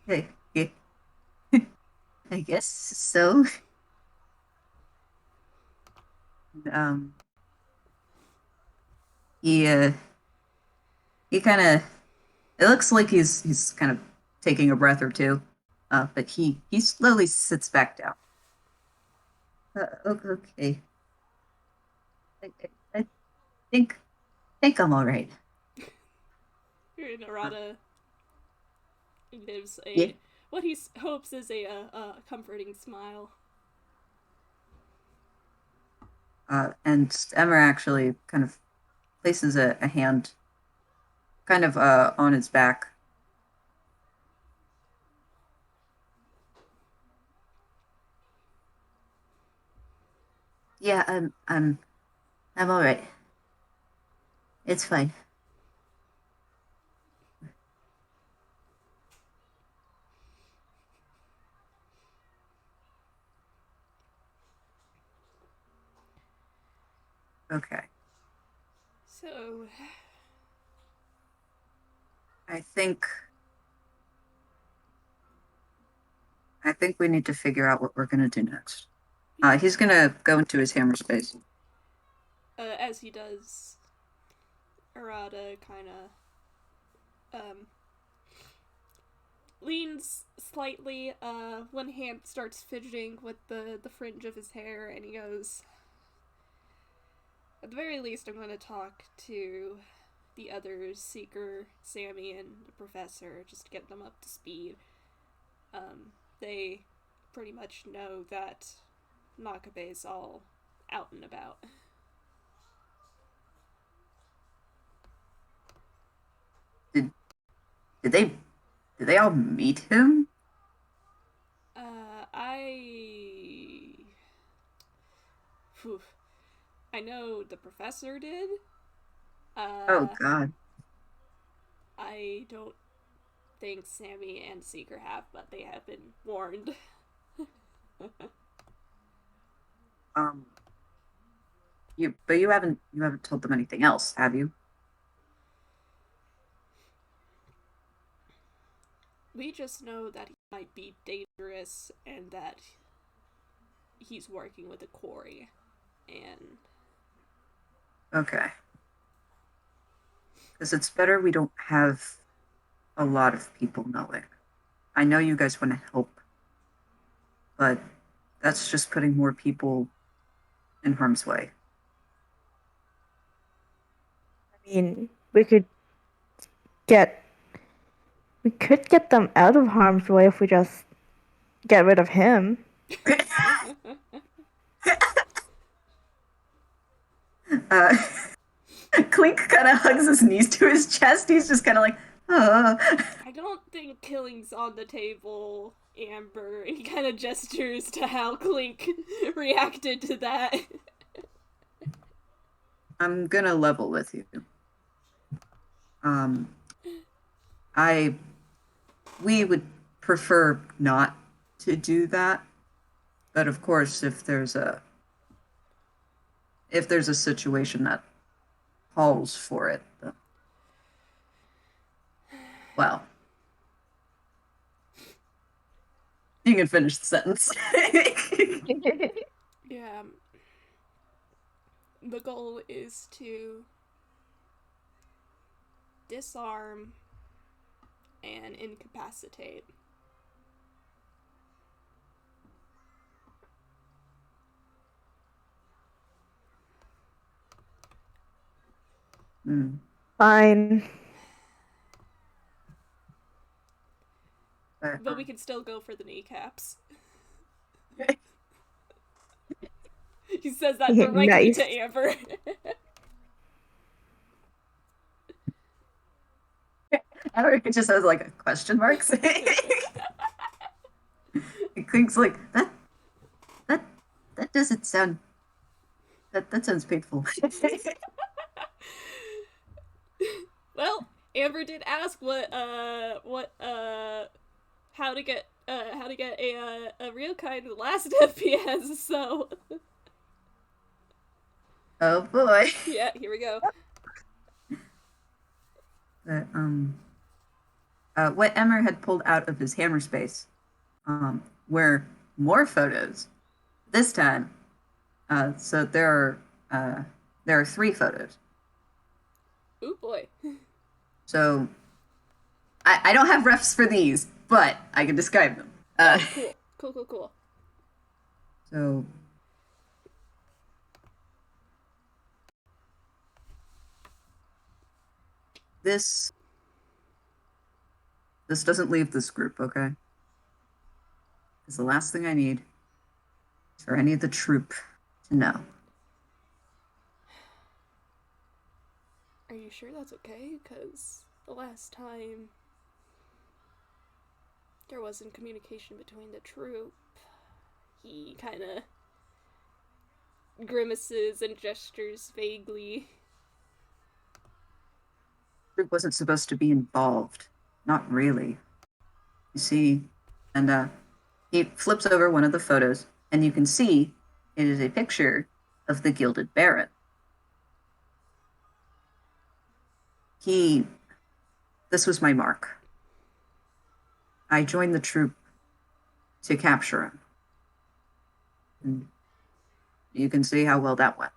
I, I guess so. Um, he, uh, he kind of. It looks like he's kind of taking a breath or two, but he slowly sits back down. Okay, I think think I'm all right. Arata gives Yeah. a what he hopes is a comforting smile. And Emmer actually kind of places a hand kind of on his back. Yeah, I'm all right. It's fine. Okay. So, I think I think we need to figure out what we're gonna do next. He's gonna go into his hammer space. as he does, Arata kind of leans slightly. One hand starts fidgeting with the fringe of his hair, and he goes, "At the very least, I'm going to talk to the others, Seeker, Sammy, and the Professor, just to get them up to speed. They pretty much know that Nakabe's all out and about." Did did they did they all meet him? I. Whew. I know the Professor did. Oh Uh, God. I don't think Sammy and Seeker have, but they have been warned. Um. You haven't told them anything else, have you? We just know that he might be dangerous and that he's working with a quarry. And Okay. Because it's better we don't have a lot of people knowing. I know you guys want to help, but that's just putting more people in harm's way. I mean, get we could get them out of harm's way if we just get rid of him. uh, Clink kind of hugs his knees to his chest. He's just kind of like, oh. I don't think killing's on the table, Amber. And he kind of gestures to how Clink reacted to that. I'm gonna level with you. Um, I we would prefer not to do that, but of course, if there's a situation that calls for it, then, well, you can finish the sentence. Yeah. The goal is to disarm and incapacitate. Fine. But we can still go for the kneecaps. He says that directly Nice. to Amber. It just has like a question marks. Clink's like that doesn't sound that sounds painful. Well, Amber did ask how to get a real kind of last FPS, so Oh boy. yeah, here we go. But, what Emmer had pulled out of his hammer space were more photos. This time, so there are 3 photos. Ooh boy. So I don't have refs for these, but I can describe them. Cool. So this doesn't leave this group, okay? Because the last thing I need is for any of the troop to know. Are you sure that's okay? Because the last time there wasn't communication between the troop, he kind of grimaces and gestures vaguely. The troop wasn't supposed to be involved. Not really. You see, and he flips over one of the photos, and you can see it is a picture of the Gilded Baron. This was my mark. I joined the troop to capture him. And you can see how well that went.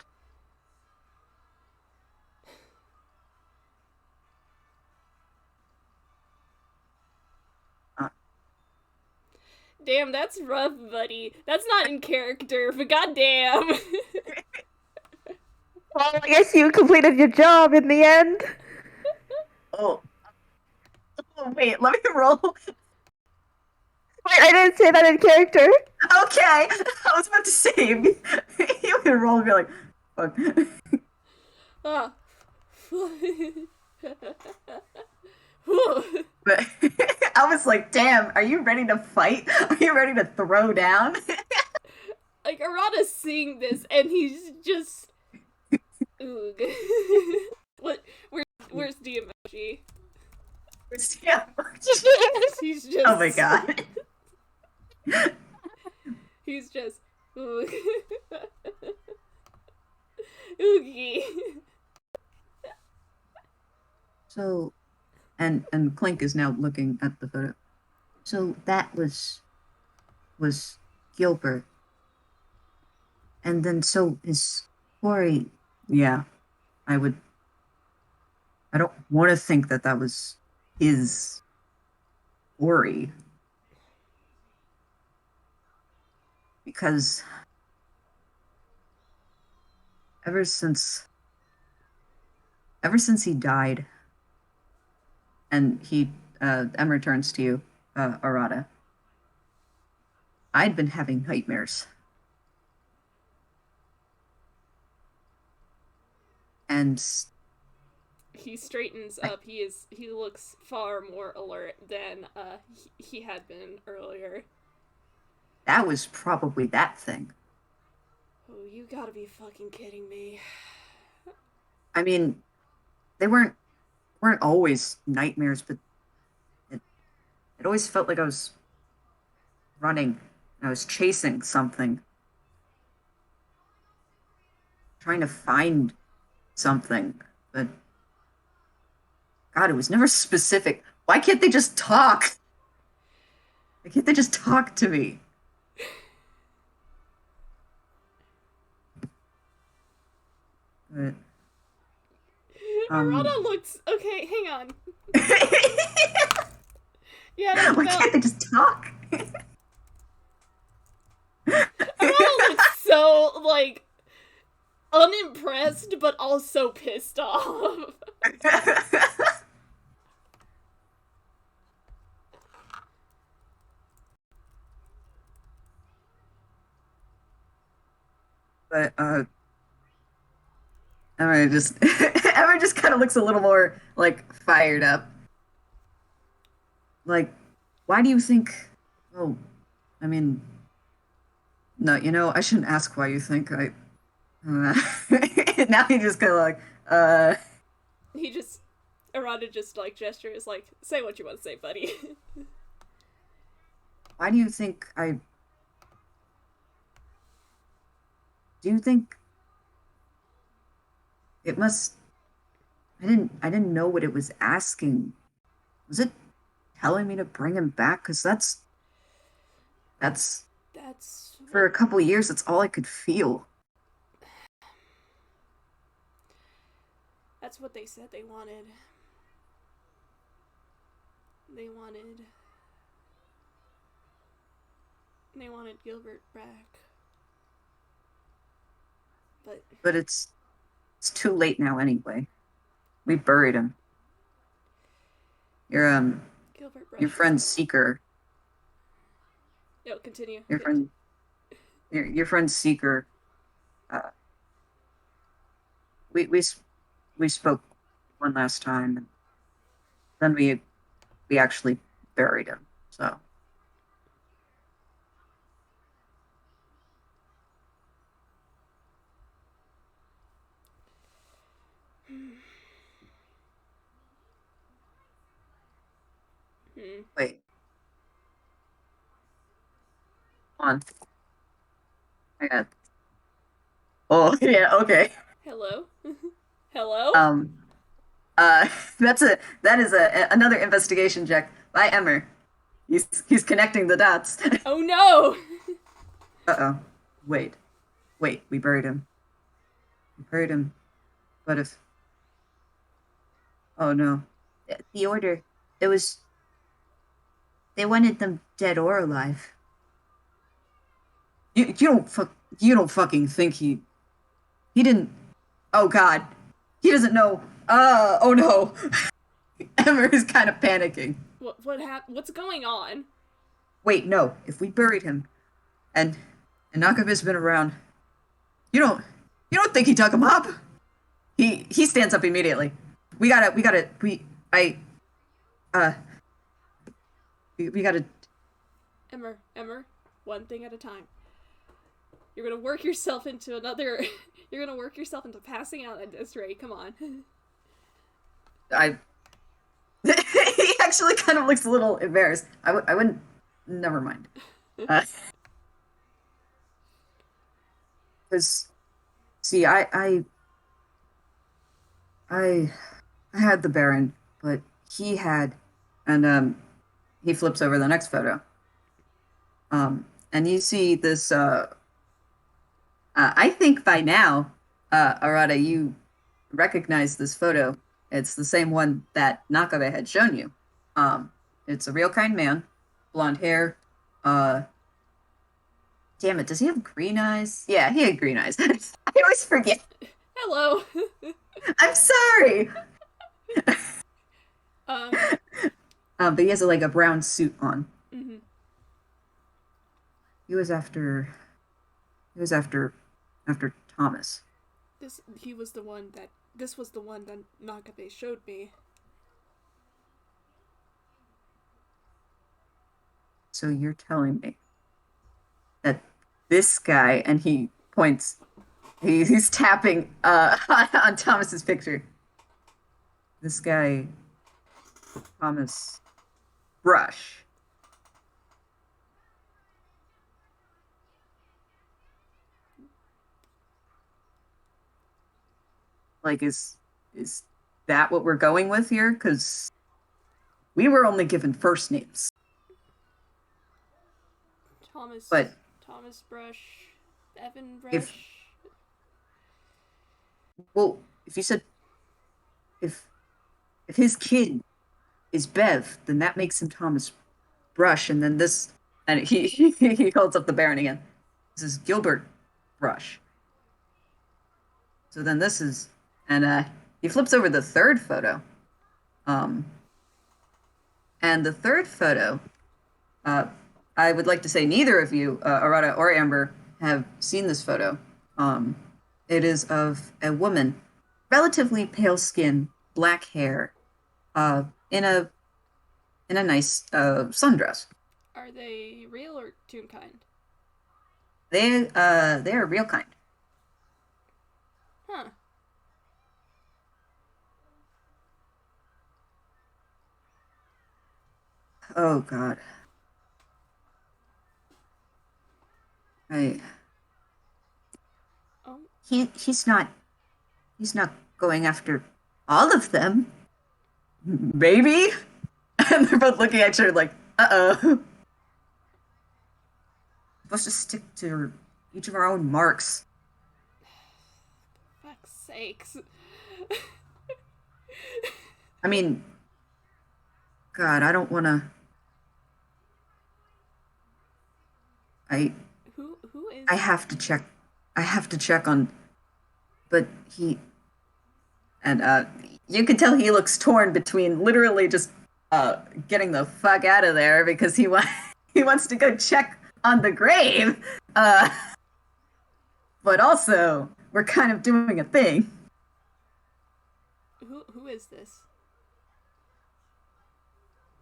Damn, that's rough, buddy. That's not in character, but goddamn. Well, I guess you completed your job in the end. Oh, wait, let me roll. Wait, I didn't say that in character. Okay, I was about to say, you can roll and be like, fuck. Ah. But I was like, damn, are you ready to fight? Are you ready to throw down? Like, Arata's seeing this, and he's just... Oog. Where's the emoji? He's just... Oh my god. He's just... Oog. Oogie. So, and Clink is now looking at the photo. So that was Gilbert. And then so is Corey. Yeah, I don't want to think that was his Corey. Because ever since he died, and Emmer turns to you, Arata, I'd been having nightmares. And he straightens up. He looks far more alert than he had been earlier. That was probably that thing. Oh, you gotta be fucking kidding me. I mean, they weren't always nightmares, but it always felt like I was running. I was chasing something. Trying to find something. But God, it was never specific. Why can't they just talk? Why can't they just talk to me? But Arata looks okay. Hang on. Yeah, no, Why can't they just talk? Arata looks so like unimpressed, but also pissed off. But Emma just Emma just kind of looks a little more like fired up. Like, why do you think? Oh, I mean, no, I shouldn't ask why you think I. Now he just kind of like, He just Arata just like gestures like, say what you want to say, buddy. why do you think I? Do you think it must? I didn't know what it was asking. Was it telling me to bring him back? Because that's That's for a couple years. That's all I could feel. that's what they said they wanted. They wanted Gilbert back. But it's too late now anyway. We buried him. Your Gilbert your friend Seeker. No, continue. Your friend Seeker. Uh, we spoke one last time, and then we actually buried him. So. Wait. On. I got. Oh yeah. Okay. Hello? Hello? That is another investigation check by Emmer. He's connecting the dots. Oh no! Uh-oh. Wait. We buried him. But if oh no. The order. It was they wanted them dead or alive. You don't fucking think he didn't oh god. He doesn't know. Oh no. Emmer is kind of panicking. What's going on? Wait, no. If we buried him and Nakabe's been around, you don't think he dug him up? He stands up immediately. We gotta Emmer, one thing at a time. You're gonna work yourself into another. You're gonna work yourself into passing out at this rate. Come on. I. He actually kind of looks a little embarrassed. I wouldn't. Never mind. Because, see, I had the Baron, but he had, and he flips over the next photo. And you see this. I think by now, Arata, you recognize this photo. It's the same one that Nakabe had shown you. It's a real kind man, blonde hair. Damn it, does he have green eyes? Yeah, he had green eyes. I always forget. Hello. I'm sorry. But he has like a brown suit on. Mm-hmm. He was after Thomas. This was the one that Nakabe showed me. So you're telling me that this guy, and he points, he's tapping on Thomas's picture. This guy, Thomas Brush. Like, is that what we're going with here? Because we were only given first names. Thomas Brush, Evan Brush. Well, if you said if his kid is Bev, then that makes him Thomas Brush, and then this, and he holds up the Baron again. This is Gilbert Brush. So then this is, and he flips over the third photo. Um, and the third photo, I would like to say neither of you, Arata or Amber, have seen this photo. It is of a woman, relatively pale skin, black hair, in a nice sundress. Are they real or Toonkind? They are real kind. Huh. Oh God. I Oh. he's not going after all of them. Maybe? And they're both looking at each other like, uh-oh. Supposed to stick to each of our own marks. Fuck's sakes. I mean, God, I don't want to. Who is? I have to check. I have to check on. But he. And you can tell he looks torn between literally just getting the fuck out of there because he wants to go check on the grave. But also we're kind of doing a thing. Who is this?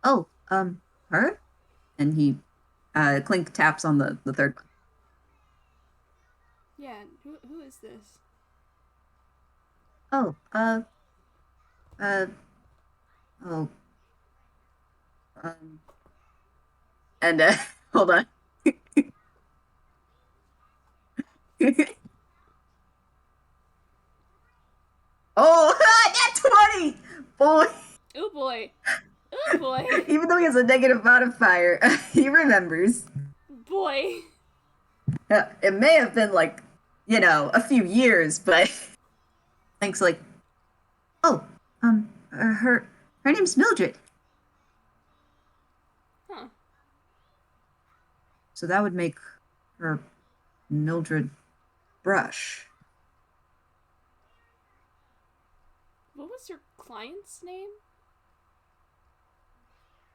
Oh, her? And he Clink taps on the third one. Yeah, who is this? Oh, oh, and hold on. Oh, that 20! Boy! Oh boy. Oh boy. Even though he has a negative modifier, he remembers. Boy. It may have been like, a few years, but Thank's like, oh, her name's Mildred. Huh. So that would make her Mildred Brush. What was your client's name?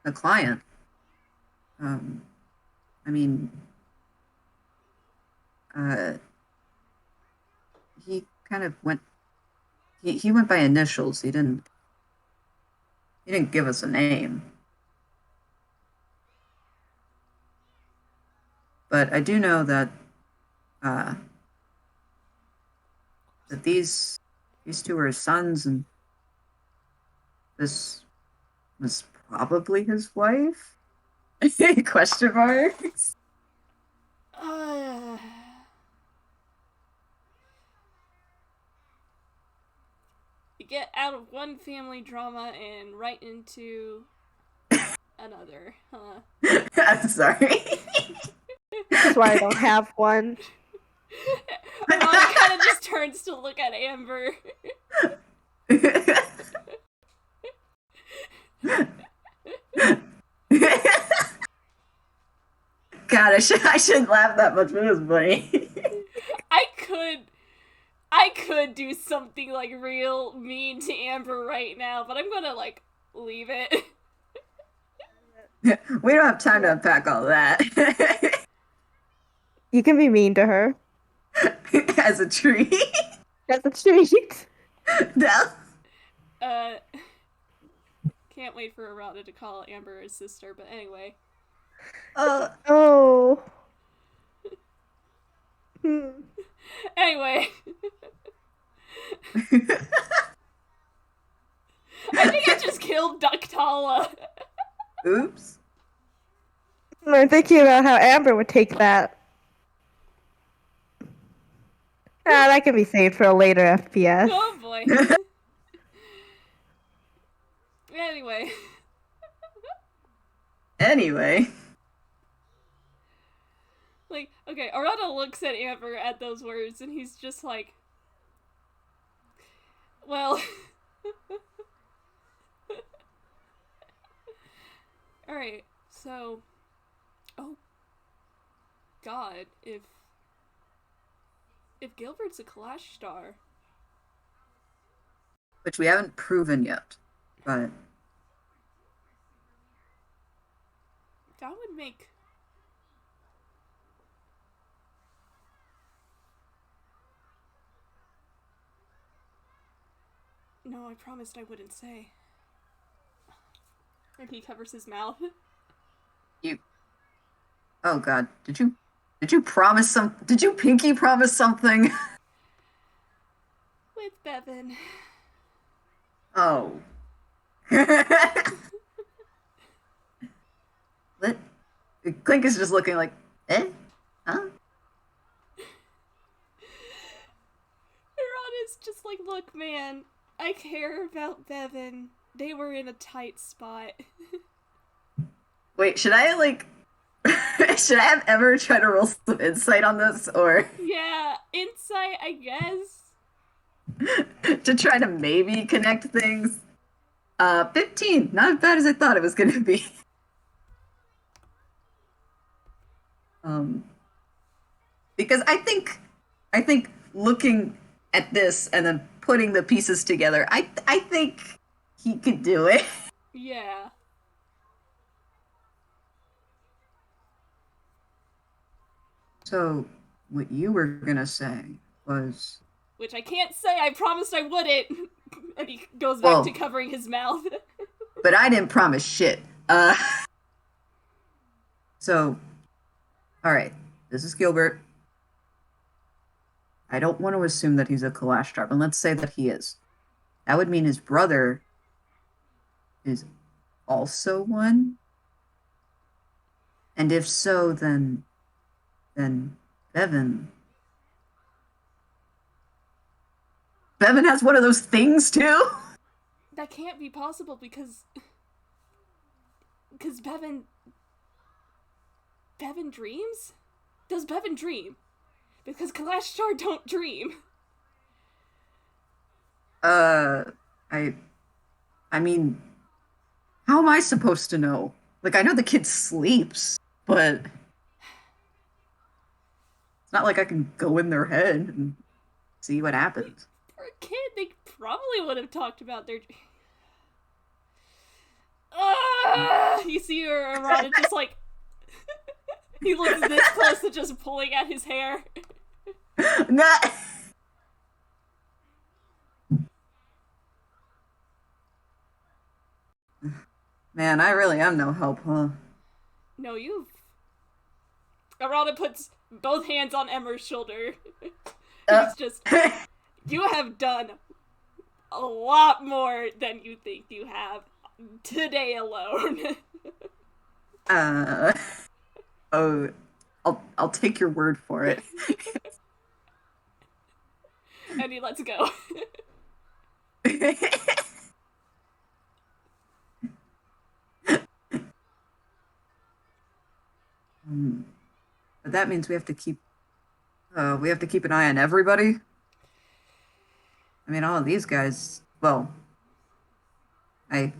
A client. I mean, he kind of went. He went by initials. He didn't give us a name. But I do know that that these two are his sons, and this was probably his wife. Question marks. You get out of one family drama and right into another, huh? I'm sorry. That's why I don't have one. Ron kind of just turns to look at Amber. God, I shouldn't laugh that much, but it was funny. I could do something like real mean to Amber right now, but I'm gonna like leave it. We don't have time to unpack all that. You can be mean to her. As a treat. That's a treat. No. Can't wait for Arata to call Amber his sister, but anyway. Oh. Anyway. I think I just killed Tala. Oops. I'm thinking about how Amber would take that. That can be saved for a later FPS. Oh boy. Anyway. Like, okay, Arata looks at Amber at those words and he's just like, well, Alright, so. Oh. God, if Gilbert's a Clash star. Which we haven't proven yet, but That would make. No, I promised I wouldn't say. And he covers his mouth. you. Oh God, did you promise some? Did you pinky promise something? With Bevan. Oh. What? Clink is just looking like, eh? Huh? Arata's just like, look, man, I care about Bevan. They were in a tight spot. Wait, should I like? Should I have ever tried to roll some insight on this, or Yeah, insight, I guess. to try to maybe connect things? 15, not as bad as I thought it was gonna be. Um, because I think looking at this and then putting the pieces together, I think he could do it. Yeah. So what you were gonna say was, Which I can't say, I promised I wouldn't. And he goes back well, to covering his mouth. but I didn't promise shit. So, all right, this is Gilbert. I don't want to assume that he's a Kalashtar, but let's say that he is. That would mean his brother is also one. And if so, then Bevan. Bevan has one of those things too? That can't be possible because Bevan dreams? Does Bevan dream? Because Kalashtar don't dream. I mean, how am I supposed to know? Like, I know the kid sleeps, but it's not like I can go in their head and see what happens. For a kid, they probably would have talked about their. You see Arata just like. He looks this close to just pulling at his hair. Nah. Man, I really am no help, huh? No, you've. Arata puts both hands on Emmer's shoulder. He's just. You have done a lot more than you think you have today alone. Oh, I'll take your word for it. And he lets go. But that means we have to keep an eye on everybody. I mean, all of these guys. Well, I.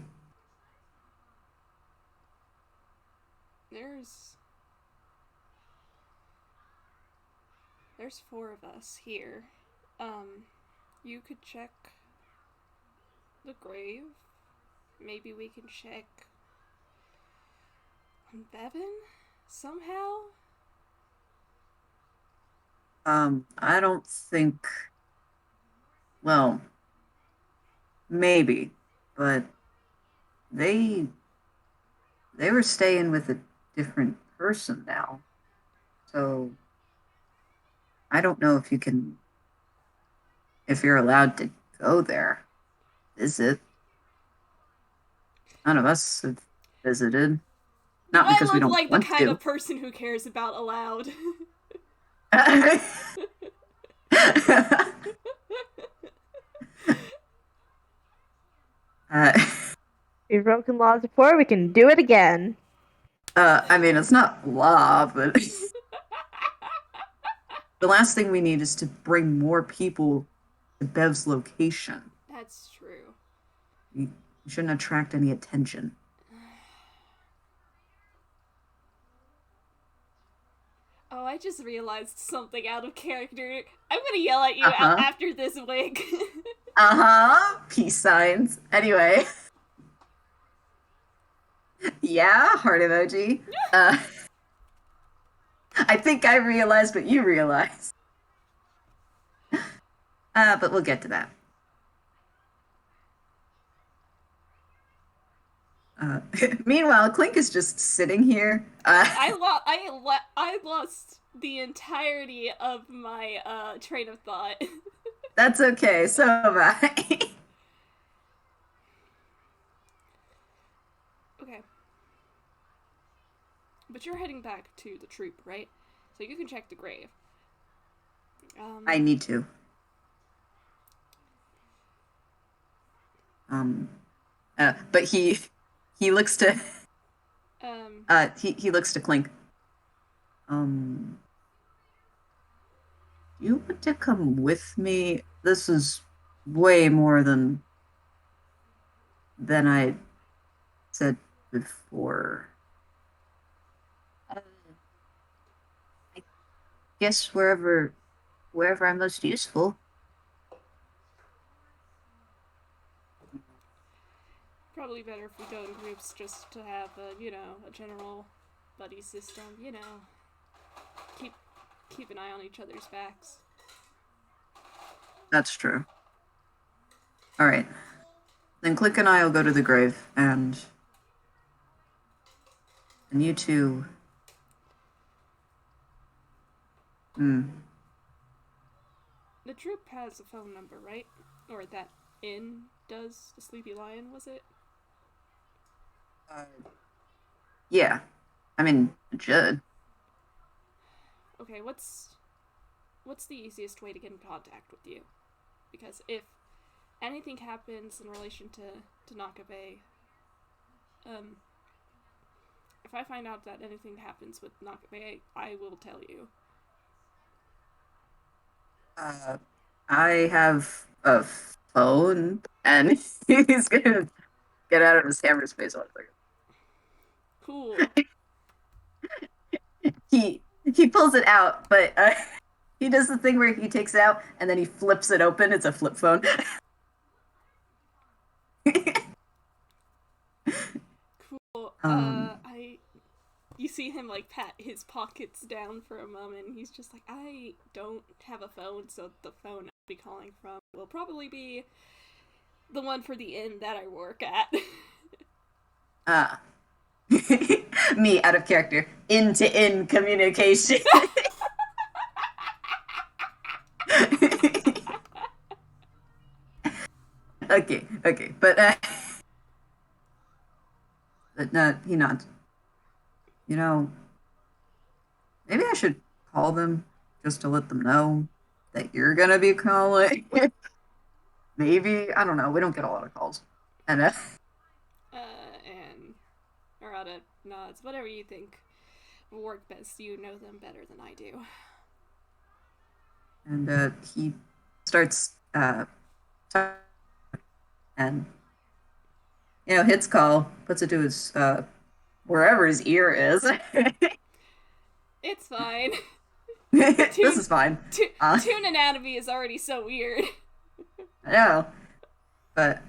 There's 4 of us here. You could check the grave. Maybe we can check on Bevan somehow. I don't think. Well, maybe, but they were staying with a different person now, so I don't know if if you're allowed to go there, visit. None of us have visited, not because we don't like want the kind to. of person who cares about aloud. We've broken laws before, we can do it again. I mean, it's not law, but the last thing we need is to bring more people to Bev's location. That's true. We shouldn't attract any attention. Oh, I just realized something out of character. I'm gonna yell at you Uh-huh. after this, Wick. Uh-huh. Peace signs. Anyway. Yeah, heart emoji. Uh, I think I realized what you realized. But we'll get to that. Meanwhile, Clink is just sitting here. I lost the entirety of my train of thought. That's okay. So have I. Okay. But you're heading back to the troop, right? So you can check the grave. I need to. Um. But he looks to he looks to Clink. Um. You want to come with me? This is way more than I said before. I guess wherever I'm most useful. Probably better if we go in groups just to have a general buddy system, Keep an eye on each other's backs. That's true. All right. Then Click and I will go to the grave, and you two. The troop has a phone number, right? Or that inn does. The Sleepy Lion, was it? Yeah. I mean, it should. Okay, what's the easiest way to get in contact with you? Because if anything happens in relation to Nakabe, if I find out that anything happens with Nakabe, I will tell you. I have a phone, and he's gonna get out of his hammer space one second. Cool. He pulls it out, but he does the thing where he takes it out and then he flips it open. It's a flip phone. Cool. Um, You see him like pat his pockets down for a moment. And he's just like, I don't have a phone, so the phone I'll be calling from will probably be the one for the inn that I work at. Me out of character, in communication. Okay, but no, he nods. You know, maybe I should call them just to let them know that you're gonna be calling. Maybe, I don't know. We don't get a lot of calls, and And Arata nods. Whatever you think will work best. You know them better than I do. he starts and hits call, puts it to his wherever his ear is. It's fine. This is fine. Toon anatomy is already so weird. I know, but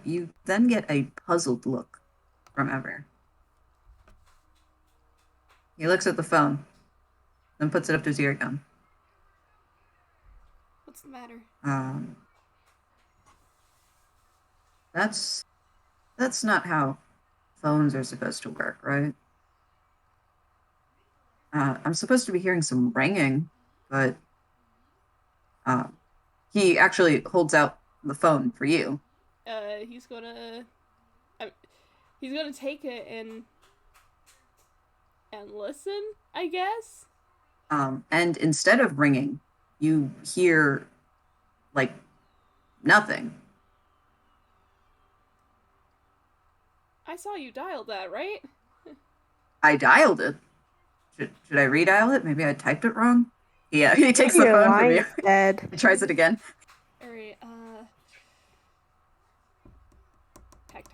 you then get a puzzled look from Emmer. He looks at the phone, then puts it up to his ear again. What's the matter? That's not how phones are supposed to work, right? I'm supposed to be hearing some ringing, but he actually holds out the phone for you. He's gonna take it and listen, I guess. And instead of ringing, you hear like nothing. I saw you dial that, right? I dialed it. Should I redial it? Maybe I typed it wrong. Yeah, he takes Maybe the your phone from you. line's dead. He tries it again. Alright, Tack.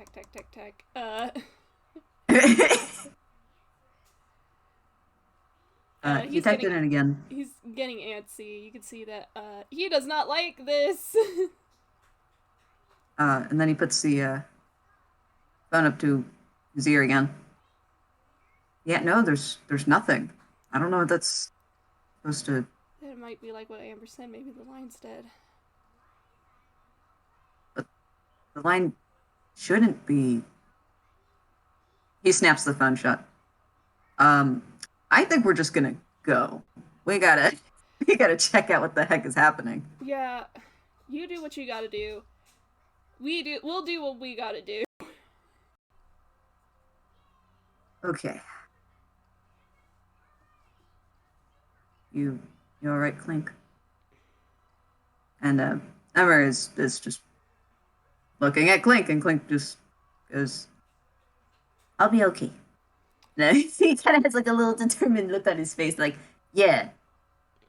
He typed it in again. He's getting antsy. You can see that he does not like this. And then he puts the phone up to his ear again. Yeah, no, there's nothing. I don't know what that's supposed to. It might be like what Amber said. Maybe the line's dead. But the line shouldn't be. He snaps the phone shut. I think we're just gonna go. We gotta check out what the heck is happening. Yeah, you do what you gotta do. We'll do what we gotta do. Okay. You all right, Clink? And Emmer is just looking at Clink, and Clink just goes, "I'll be okay." And he kind of has like a little determined look on his face, like, "Yeah,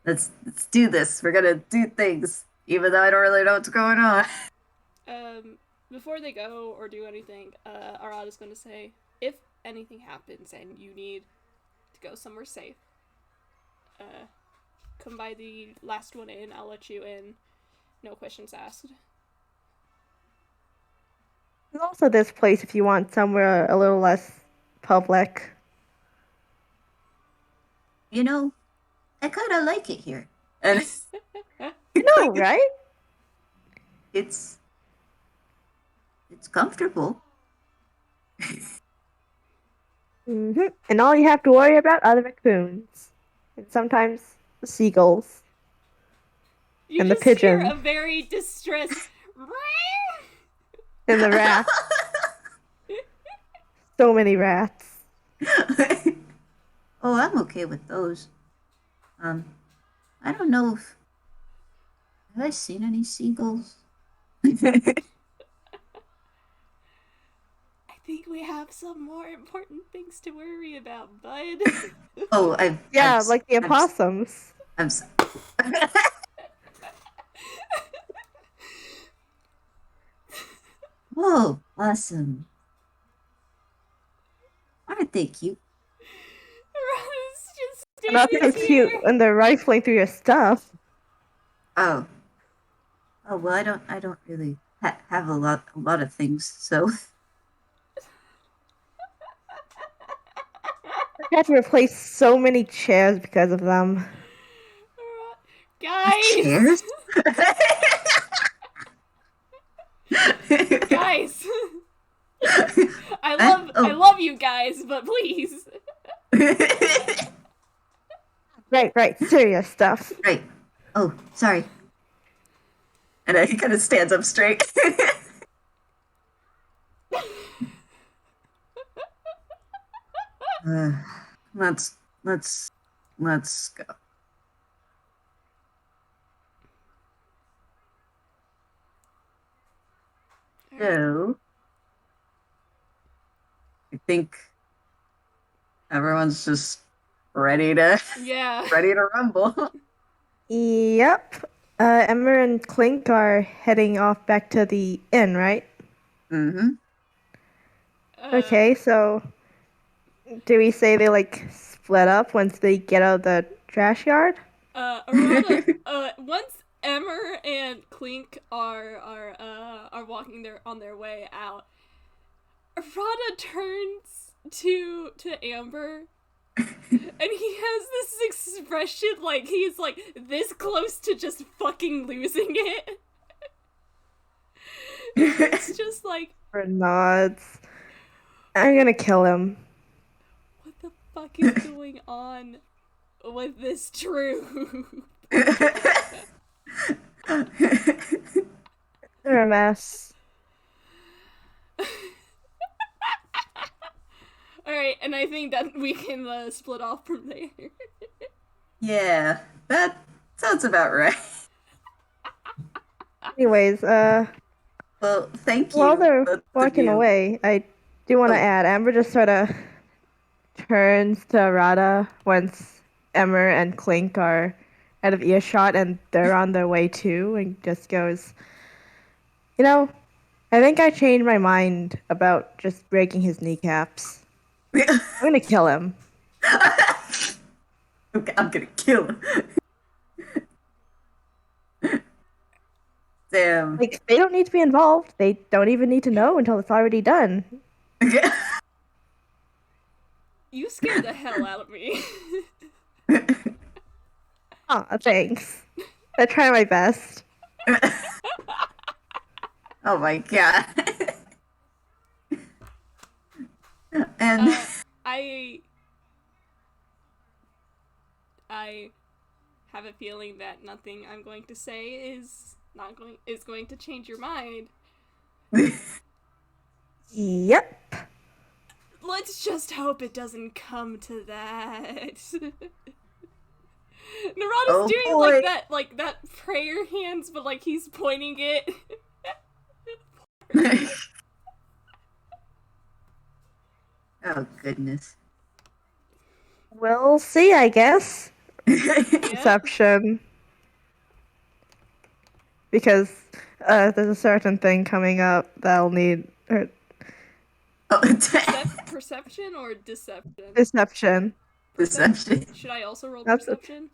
let's do this. We're gonna do things, even though I don't really know what's going on." Before they go or do anything, Arata's gonna say, if anything happens and you need to go somewhere safe, come by the last one in. I'll let you in. No questions asked. There's also this place if you want somewhere a little less public. You know, I kind of like it here, and You know, right? it's comfortable. And all you have to worry about are the raccoons. And sometimes the seagulls. You And the just hear pigeon. a very distressed And the rats. So many rats. Oh, I'm okay with those. I don't know if have I seen any seagulls? I think we have some more important things to worry about, bud. Oh, Like the opossums. I'm Oh, awesome. Aren't they cute? Rose just Not standing so cute here. when they're rifling through your stuff. Oh. Oh, well, I don't really have a lot of things, so. I had to replace so many chairs because of them. Guys! Chairs? Guys! I love you guys, but please. Right. Serious stuff. Right. Oh, sorry. And he kind of stands up straight. Let's go. So, I think everyone's just ready to rumble. Yep. Emmer and Clink are heading off back to the inn, right? Mm-hmm. Okay, so do we say they split up once they get out of the trash yard? Arata, once Emmer and Clink are walking on their way out, Arata turns to Amber, and he has this expression like he's like this close to just fucking losing it. It's just like For nods. I'm gonna kill him. what the fuck is going on with this truth? They're a mess. Alright, and I think that we can split off from there. Yeah, that sounds about right. Anyways, Well, thank you. while they're both of walking you. away, I do want to add, Amber just sort of turns to Arata once Emmer and Clink are out of earshot and they're on their way too, and just goes, I think I changed my mind about just breaking his kneecaps. I'm gonna kill him. I'm gonna kill him. Damn. Like, they don't need to be involved. They don't even need to know until it's already done. You scared the hell out of me. Aw, thanks. I try my best. Oh my god. And I have a feeling that nothing I'm going to say is going to change your mind. Yep. Let's just hope it doesn't come to that. Narada's doing boy. like that prayer hands, but like he's pointing it. Oh goodness. We'll see, I guess. Yeah. Perception. Because there's a certain thing coming up that'll need Perception or deception? deception. Deception. Should I also roll That's perception?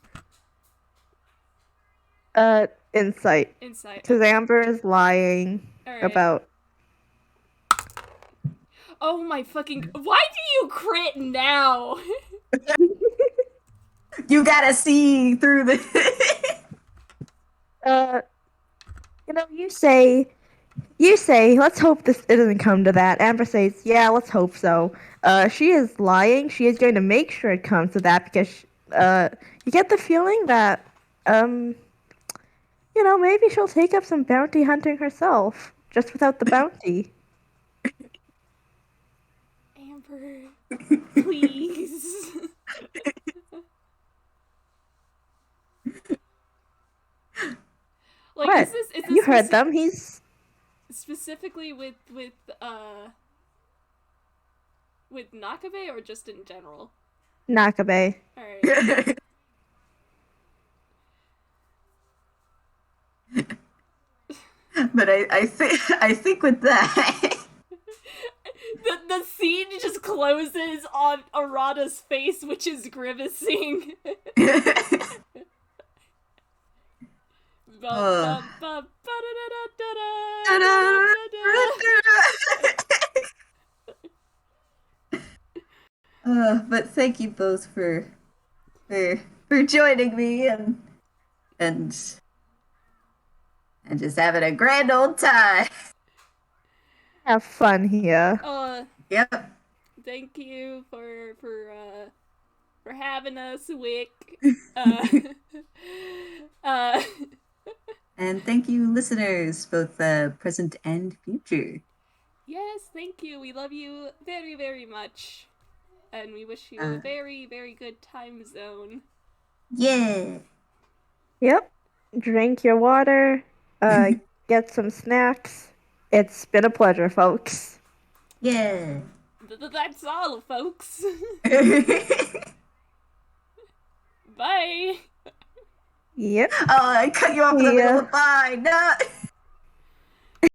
Insight. Insight. Because Amber is lying about. Oh my fucking! Why do you crit now? You gotta see through the. You say, let's hope it doesn't come to that. Amber says, yeah, let's hope so. She is lying. She is going to make sure it comes to that because, you get the feeling that, maybe she'll take up some bounty hunting herself, just without the bounty. Amber, please. Like, What? is this You heard them. He's specifically with Nakabe or just in general? Nakabe. Alright. But I think with that. The scene just closes on Arata's face, which is grimacing. But thank you both for joining me and just having a grand old time. Have fun here. Yep. Thank you for having us, Wick. And thank you, listeners, both present and future. Yes, thank you. We love you very, very much. And we wish you a very, very good time zone. Yeah. Yep. Drink your water. Get some snacks. It's been a pleasure, folks. Yeah. That's all, folks. Bye. Yep. Oh, I cut you off in the middle of the bye. No.